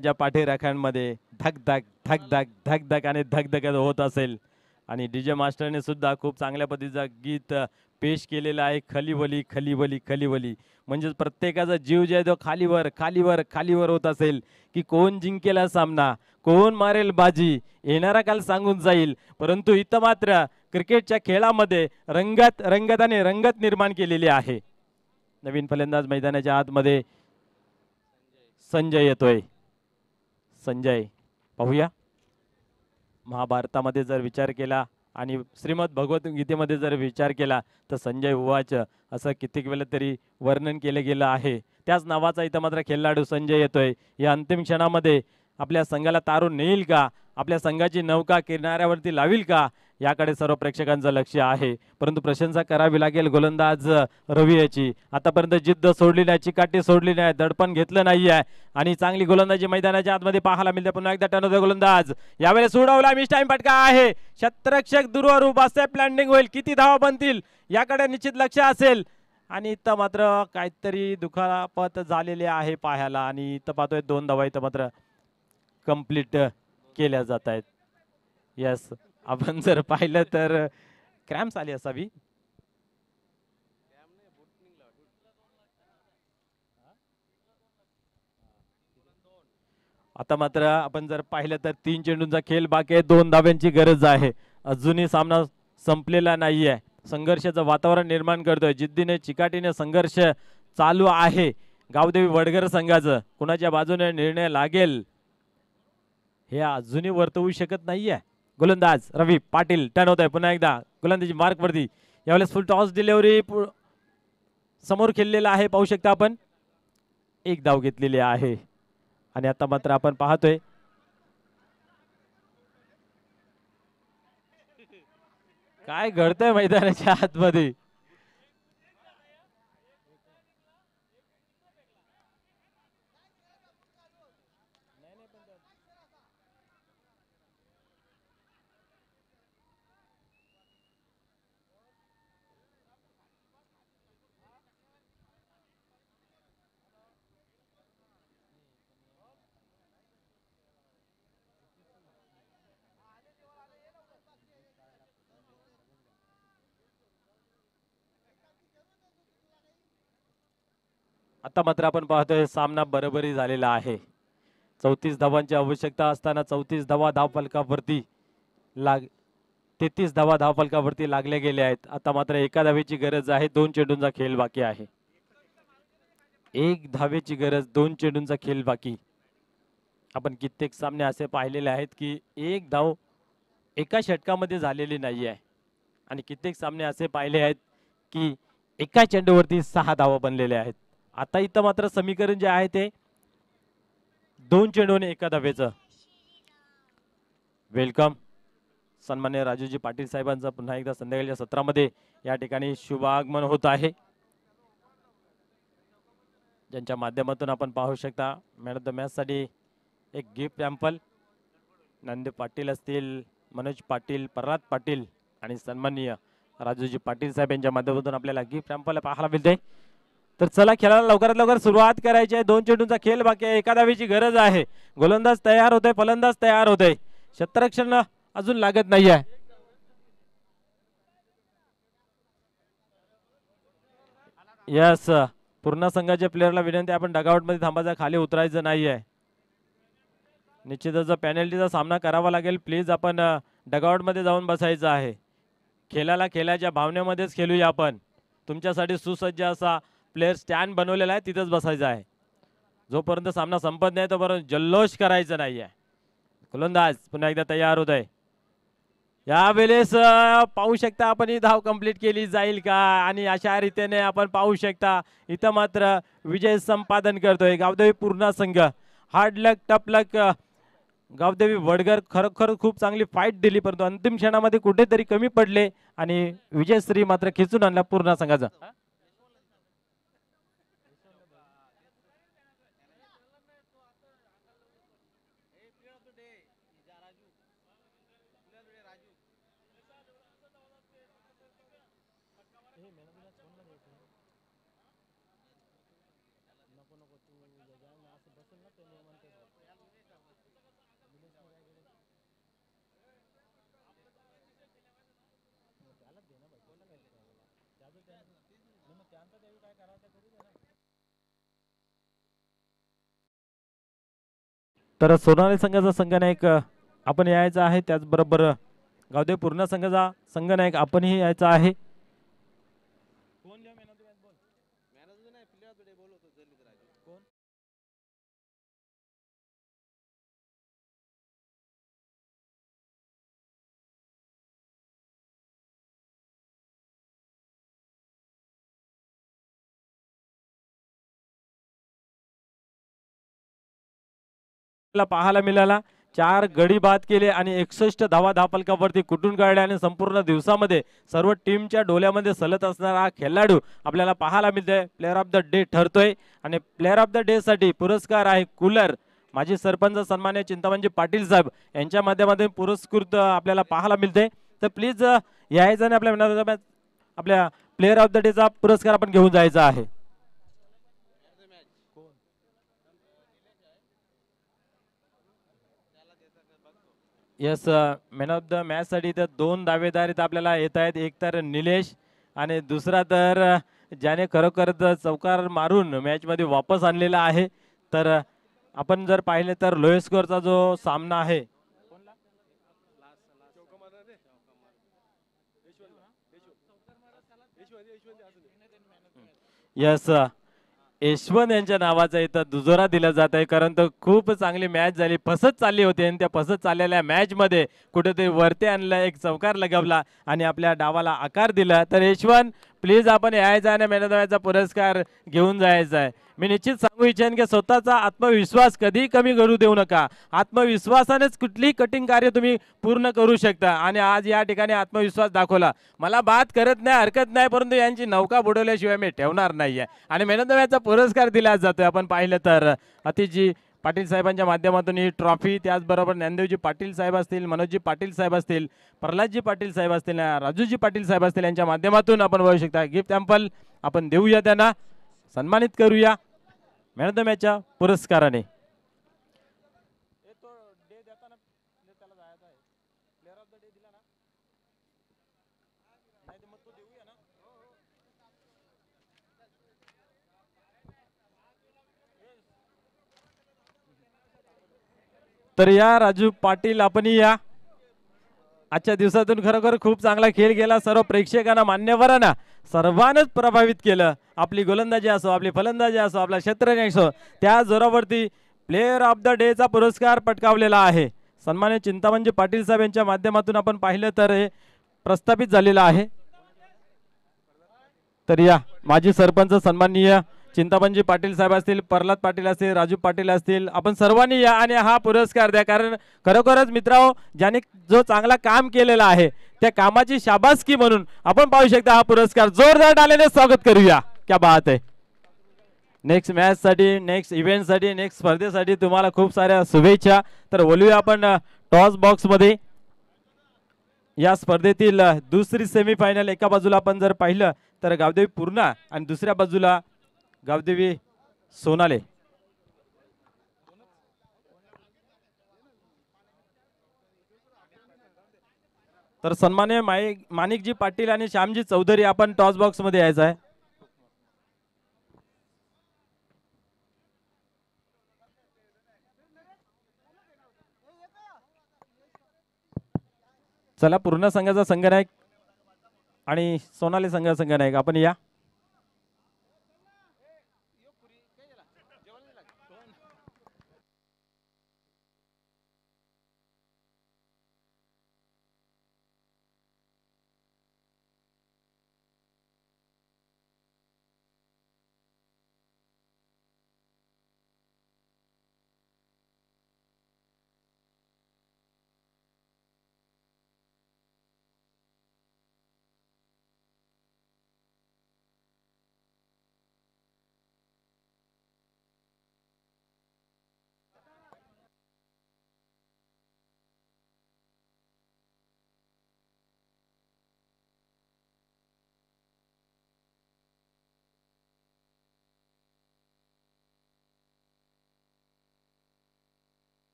ज्या पाठीराख्यांमध्ये धक धक धक धक धक धक आणि धक धक होत असेल आणि डीजे मास्टरने सुद्धा खूप चांगल्या पद्धतीचा गीत पेश केलेला आहे खलीवली खलीवली खलीवली म्हणजेच प्रत्येकाचा जीव जे आहे तो खालीवर खालीवर खालीवर होत असेल की कोण जिंकेल हा सामना कोण मारेल बाजी येणारा काल सांगून जाईल परंतु इथं मात्र क्रिकेटच्या खेळामध्ये रंगत रंगत आणि रंगत निर्माण केलेली आहे नवीन फलंदाज मैदानाच्या आतमध्ये संजय येतोय संजय पाहूया महाभारतामध्ये जर विचार केला आणि श्रीमद भगवद्गीतेमध्ये जर विचार केला तर संजय उवाच असं कित्येक वेळा तरी वर्णन केलं गेलं आहे त्याच नावाचा इथं मात्र खेळाडू संजय येतोय या अंतिम क्षणामध्ये आपल्या संघाला तारून नेईल का आपल्या संघाची नौका किनाऱ्यावरती लावील का याकडे सर्व प्रेक्षकांचं लक्ष आहे परंतु प्रशंसा करावी लागेल गोलंदाज रवी याची आतापर्यंत जिद्द सोडली नाही चिकाटी सोडली नाही दडपण घेतलं नाही आहे आणि चांगली गोलंदाजी मैदानाच्या आतमध्ये पाहायला मिळते पुन्हा एकदा टर्न होतोय गोलंदाज यावेळेस उडवला मिस टाइम फटका आहे क्षेत्ररक्षक दूरवर उभा स्टेप लँडिंग होईल किती धावा बनतील याकडे निश्चित लक्ष असेल आणि इथं मात्र काहीतरी दुखापत झालेली आहे पाहायला आणि इथं पाहतोय 2 धावा इथं मात्र कंप्लीट केल्या जात आहेत यस आपण जर पाहिलं तर क्रॅम्प्स आली असावी आता मात्र आपण जर पाहिलं तर 3 चेंडूंचा खेळ बाकी आहे 2 धाव्यांची गरज आहे अजूनही सामना संपलेला नाहीये संघर्षाचं वातावरण निर्माण करतोय जिद्दीने चिकाटीने संघर्ष चालू आहे गावदेवी वडगर संघाचं कुणाच्या बाजूने निर्णय लागेल हे अजूनही वर्तवू शकत नाहीये गोलंदाज रवी पाटील टर्न होत आहे पुन्हा एकदा गोलंदाजी मार्क वरती यावेळेस फुल टॉस डिलिव्हरी समोर खेळलेला आहे पाहू शकता आपण 1 धाव घेतलेली आहे आणि आता मात्र आपण पाहतोय काय घडतंय मैदानाच्या आतमध्ये आता मात्र आपण पाहतोय सामना बरोबरी झालेला आहे 34 धावांची आवश्यकता असताना 34 धावा धावफलकावरती 33 धावा धावफलकावरती लागले गेले आहेत आता मात्र एका धावेची गरज आहे 2 चेंडूंचा खेळ बाकी आहे 1 धावेची गरज 2 चेंडूंचा खेळ बाकी आपण कित्येक सामने असे पाहिलेले आहेत की 1 धाव एका षटकामध्ये झालेली नाही आहे आणि कित्येक सामने असे पाहिले आहेत की एका चेंडूवरती 6 धावा बनलेल्या आहेत आता इथं मात्र समीकरण जे आहे ते 2 चेंडूने एका धावेचं वेलकम सन्मान्य राजूजी पाटील साहेबांचा पुन्हा एकदा संध्याकाळच्या सत्रामध्ये या ठिकाणी शुभागमन होत आहे ज्यांच्या माध्यमातून आपण पाहू शकता मॅन ऑफ द मॅच साठी एक गिफ्ट पॅम्पल नंदे पाटील असतील मनोज पाटील प्रल्हाद पाटील आणि सन्माननीय राजूजी पाटील साहेब यांच्या माध्यमातून आपल्याला गिफ्ट पॅम्पल पाहायला मिळते तर चला खेळाला लवकरात लवकर सुरुवात करायची आहे 2 चेंडूंचा खेळ बाकी आहे एका धावेची गरज आहे गोलंदाज तयार होतोय फलंदाज तयार होतोय क्षेत्ररक्षण अजून लागत नाही आहे यस पूर्ण संघाच्या प्लेयरला विनंती आपण डगआउट मध्ये थांबायचं खाली उतरायचं नाहीये निश्चितच पेनल्टीचा सामना करावा लागेल प्लीज आपण डगआउट मध्ये जाऊन बसायचं आहे खेळाला खेळाच्या भावनेमध्येच खेळूया आपण तुमच्यासाठी सुसज्ज असा प्लेयर स्टँड बनवलेला आहे तिथेच बसायचं आहे जोपर्यंत सामना संपत नाही तोपर्यंत जल्लोष करायचं नाही आहे गोलंदाज पुन्हा एकदा तयार होत आहे यावेळेस पाहू शकता आपण ही धाव कंप्लीट केली जाईल का आणि अशा रीतीने आपण पाहू शकता इथं मात्र विजय संपादन करतोय गावदेवी पूर्ण संघ हार्ड लक टफ लक गावदेवी वडगर खरोखर खूप चांगली फाईट दिली, परंतु अंतिम क्षणामध्ये कुठेतरी कमी पडले आणि विजयश्री मात्र खिचून आणला पूर्ण संघाचा. तर सोनाली संघाचा संघनायक आपण यायचा आहे, त्याचबरोबर गावदेवी पूर्ण संघाचा संघनायक आपणही यायचा आहे. पाहायला मिळाला 4 गडी बाद केले आणि 61 धावा धापलकावरती कुटून काढले आणि संपूर्ण दिवसामध्ये सर्व टीमच्या डोल्यामध्ये सलत असणारा हा खेळाडू आपल्याला पाहायला मिळतोय. प्लेअर ऑफ द डे ठरतोय आणि प्लेअर ऑफ द डे साठी पुरस्कार आहे कूलर. माजी सरपंच सन्मान्य चिंतामणजी पाटील साहेब यांच्या माध्यमातून पुरस्कृत आपल्याला पाहायला मिळते. तर प्लीज यायचं आणि आपल्या प्लेअर ऑफ द डे चा पुरस्कार आपण घेऊन जायचा आहे. Yes, man of the match साठी तर 2 दावेदार आपल्याला येत आहेत. एक तर निलेश आणि दुसरा तर ज्याने खरोखर चौकार मारून मॅच मध्ये वापस आणलेला आहे. तर आपण जर पाहिले तर लोएस्ट स्कोरचा जो सामना आहे, यस यशवंत यांच्या नावाचा इथं दुजोरा दिला जात आहे, कारण तो खूप चांगली मॅच झाली. फसत चालली होती आणि त्या फसत चाललेल्या मॅच मध्ये कुठेतरी वरती आणला, एक चौकार लगावला आणि आपल्या डावाला आकार दिला. तर यशवंत प्लीज आपण यायचा आणि मॅन ऑफ द मॅचचा पुरस्कार घेऊन जायचा आहे. मी निश्चित सांगू इच्छेन की स्वतःचा आत्मविश्वास कधी कमी करू देऊ नका. आत्मविश्वासानेच कुठलीही कठीण कार्य तुम्ही पूर्ण करू शकता आणि आज या ठिकाणी आत्मविश्वास दाखवला. मला बात करत नाही, हरकत नाही, परंतु यांची नौका बुडवल्याशिवाय मी ठेवणार नाहीये आणि मॅन ऑफ द मॅचचा पुरस्कार दिला जातोय. आपण पाहिलं तर अतिशजी पाटील साहेबांच्या माध्यमातून ही ट्रॉफी, त्याचबरोबर ज्ञानदेवजी पाटील साहेब असतील, मनोजजी पाटील साहेब असतील, प्रल्हादजी पाटील साहेब असतील, राजूजी पाटील साहेब असतील, यांच्या माध्यमातून आपण बघू शकता गिफ्ट सॅम्पल आपण देऊया, त्यांना सन्मानित करूया मॅन ऑफ द मॅचच्या पुरस्काराने. तर या राजू पाटील आपण या आजच्या दिवसातून खरोखर खूप चांगला खेळ केला. सर्व प्रेक्षकांना, मान्यवरांना सर्वांनाच प्रभावित केलं. आपली गोलंदाजी असो, आपली फलंदाजी असो, आपला क्षेत्ररक्षण असो, त्या जोरावरती प्लेअर ऑफ द डे चा पुरस्कार पटकावलेला आहे. सन्मान्य चिंतामणजी पाटील साहेब यांच्या माध्यमातून आपण पाहिलं तर हे प्रस्थापित झालेलं आहे. तर या माजी सरपंच सन्माननीय चिंतामणजी पाटील साहेब असतील, प्रल्हाद पाटील असतील, राजू पाटील असतील, आपण सर्वांनी या आणि हा पुरस्कार द्या. कारण खरोखरच मित्रांनो, ज्याने जो चांगला काम केलेला आहे त्या कामाची शाबासकी म्हणून आपण पाहू शकता हा पुरस्कार जोरदार टाळ्याने स्वागत करूया. क्या बात आहे. नेक्स्ट मॅच साठी, नेक्स्ट इव्हेंट साठी, नेक्स्ट स्पर्धेसाठी तुम्हाला खूप साऱ्या शुभेच्छा. तर बोलूया आपण टॉस बॉक्स मध्ये या स्पर्धेतील दुसरी सेमीफायनल. एका बाजूला आपण जर पाहिलं तर गावदेवी पूर्णा आणि दुसऱ्या बाजूला गावदेवी सोनाले. तर सन्मान्य माणिकजी पाटील आणि श्यामजी चौधरी आपण टॉस बॉक्स मध्ये यायचं आहे. चला, पूर्ण संघाचा संघनायक आणि सोनाली संघाचा संघनायक आपण या.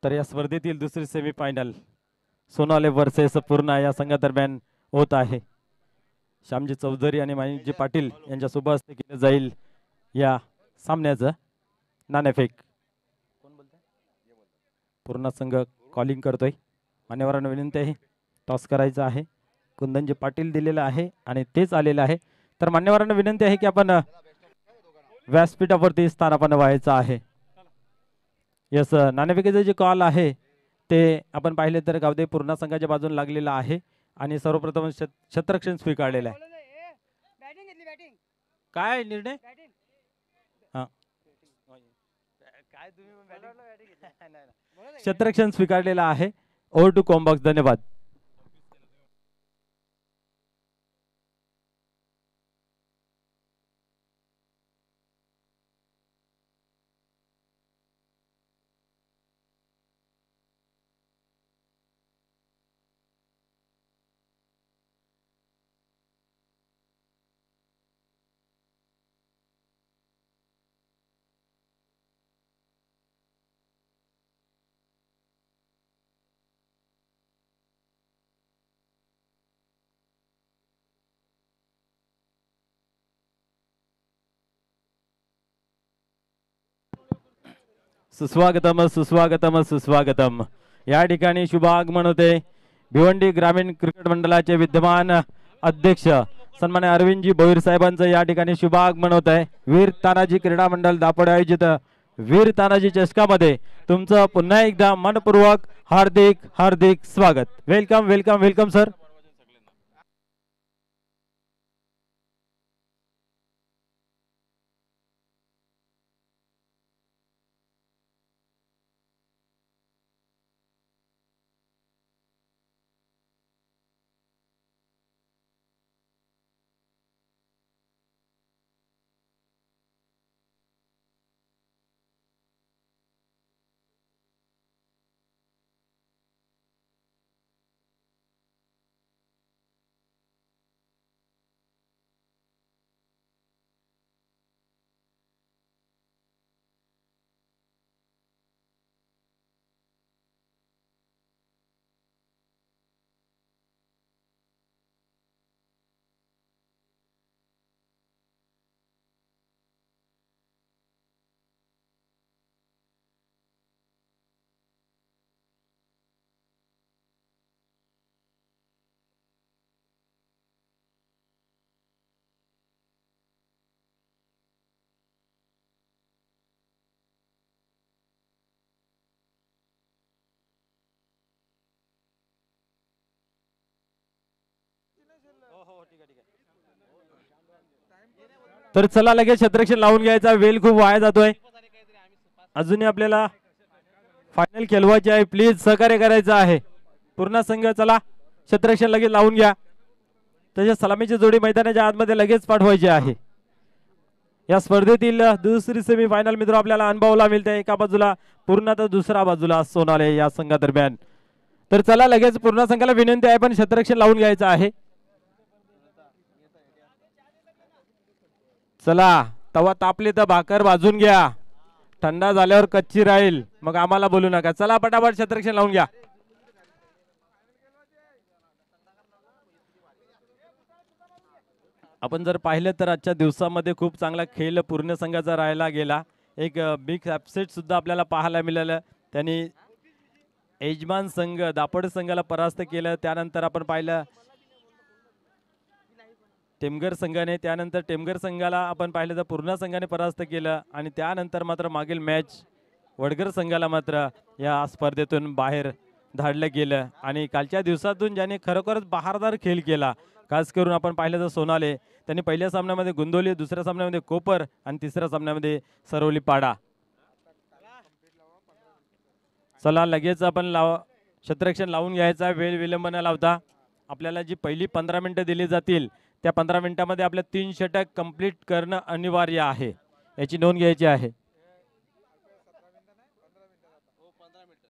तर या स्पर्धेतील दुसरी सेमीफायनल सोनाले वर्सेस पूर्णा या संघादरम्यान होत आहे. श्यामजी चौधरी आणि माणिकजी पाटील यांच्या शुभ हस्ते केलं जाईल या सामन्याचं नाणेफेक. पूर्णा संघ कॉलिंग करतोय. मान्यवरांना विनंती आहे टॉस करायचा आहे. कुंदनजी पाटील दिलेलं आहे आणि तेच आलेलं आहे. तर मान्यवरांना विनंती आहे की आपण व्यासपीठावरती स्थानापन्न व्हायचं आहे. यस, नाणेफेकीचे जे कॉल आहे ते आपण पाहिले तर गावदे पूर्णा संघाच्या बाजूने लागलेला आहे आणि सर्वप्रथम क्षेत्ररक्षण स्वीकारलेलं आहे. काय निर्णय? क्षेत्ररक्षण स्वीकारलेला आहे. Over to comm box. धन्यवाद. सुस्वागतम सुस्वागतम सुस्वागतम. या ठिकाणी शुभ आगमन होते. भिवंडी ग्रामीण क्रिकेट मंडळाचे विद्यमान अध्यक्ष सन्मान्य अरविंदजी भोईर साहेबांचं या ठिकाणी शुभ आगमन होत आहे. वीर तानाजी क्रीडा मंडळ दापोडे आयोजित वीर तानाजी चषकामध्ये तुमचं पुन्हा एकदा मनपूर्वक हार्दिक हार्दिक स्वागत. Welcome welcome welcome sir. तर चला लगेच क्षेत्ररक्षण लावून घ्यायचा. वेळ खूप वाया जातोय. अजूनही आपल्याला फायनल खेळवायची आहे. प्लीज सहकार्य करायचं आहे. पूर्ण संघ चला क्षेत्ररक्षण लगेच लावून घ्या. त्याच्या सलामीची जोडी मैदानाच्या आतमध्ये लगेच पाठवायची आहे. या स्पर्धेतील दुसरी सेमी फायनल मित्र आपल्याला अनुभवायला मिळते. एका बाजूला पूर्णा तर दुसऱ्या बाजूला सोनाले या संघादरम्यान. तर चला लगेच पूर्ण संघाला विनंती आहे पण क्षेत्ररक्षण लावून घ्यायचं आहे. चला तवा तापले तर भाकर भाजून घ्या. थंडा झाल्यावर कच्ची राहील मग आम्हाला बोलू नका. चला पटापट क्षेत्ररक्षण लावून घ्या. आपण जर पाहिलं तर आजच्या दिवसामध्ये खूप चांगला खेळ पूर्ण संघाचा राहायला गेला. एक बिग अपसेट सुद्धा आपल्याला पाहायला मिळालं. त्यांनी यजमान संघ दापोडे संघाला परास्त केलं. त्यानंतर आपण पाहिलं टेमघर संघाने, त्यानंतर टेमघर संघाला आपण पाहिलं तर पूर्णा संघाने परास्त केलं आणि त्यानंतर मात्र मागील मॅच वडगर संघाला मात्र या स्पर्धेतून बाहेर धाडलं गेलं. आणि कालच्या दिवसातून ज्याने खरोखरच बहारदार खेळ केला, खास करून आपण पाहिलं तर सोनाले, त्यांनी पहिल्या सामन्यामध्ये गोंदवली, दुसऱ्या सामन्यामध्ये कोपर आणि तिसऱ्या सामन्यामध्ये सरवली पाडा. चला लगेच आपण क्षेत्ररक्षण लावून घ्यायचा. वेळ विलंब न लावता आपल्याला जी पहिली 15 मिनिटं दिली जातील त्या 15 मिनिटांमध्ये आपल्या 3 षटक कंप्लीट करणं अनिवार्य आहे, याची नोंद घ्यायची आहे.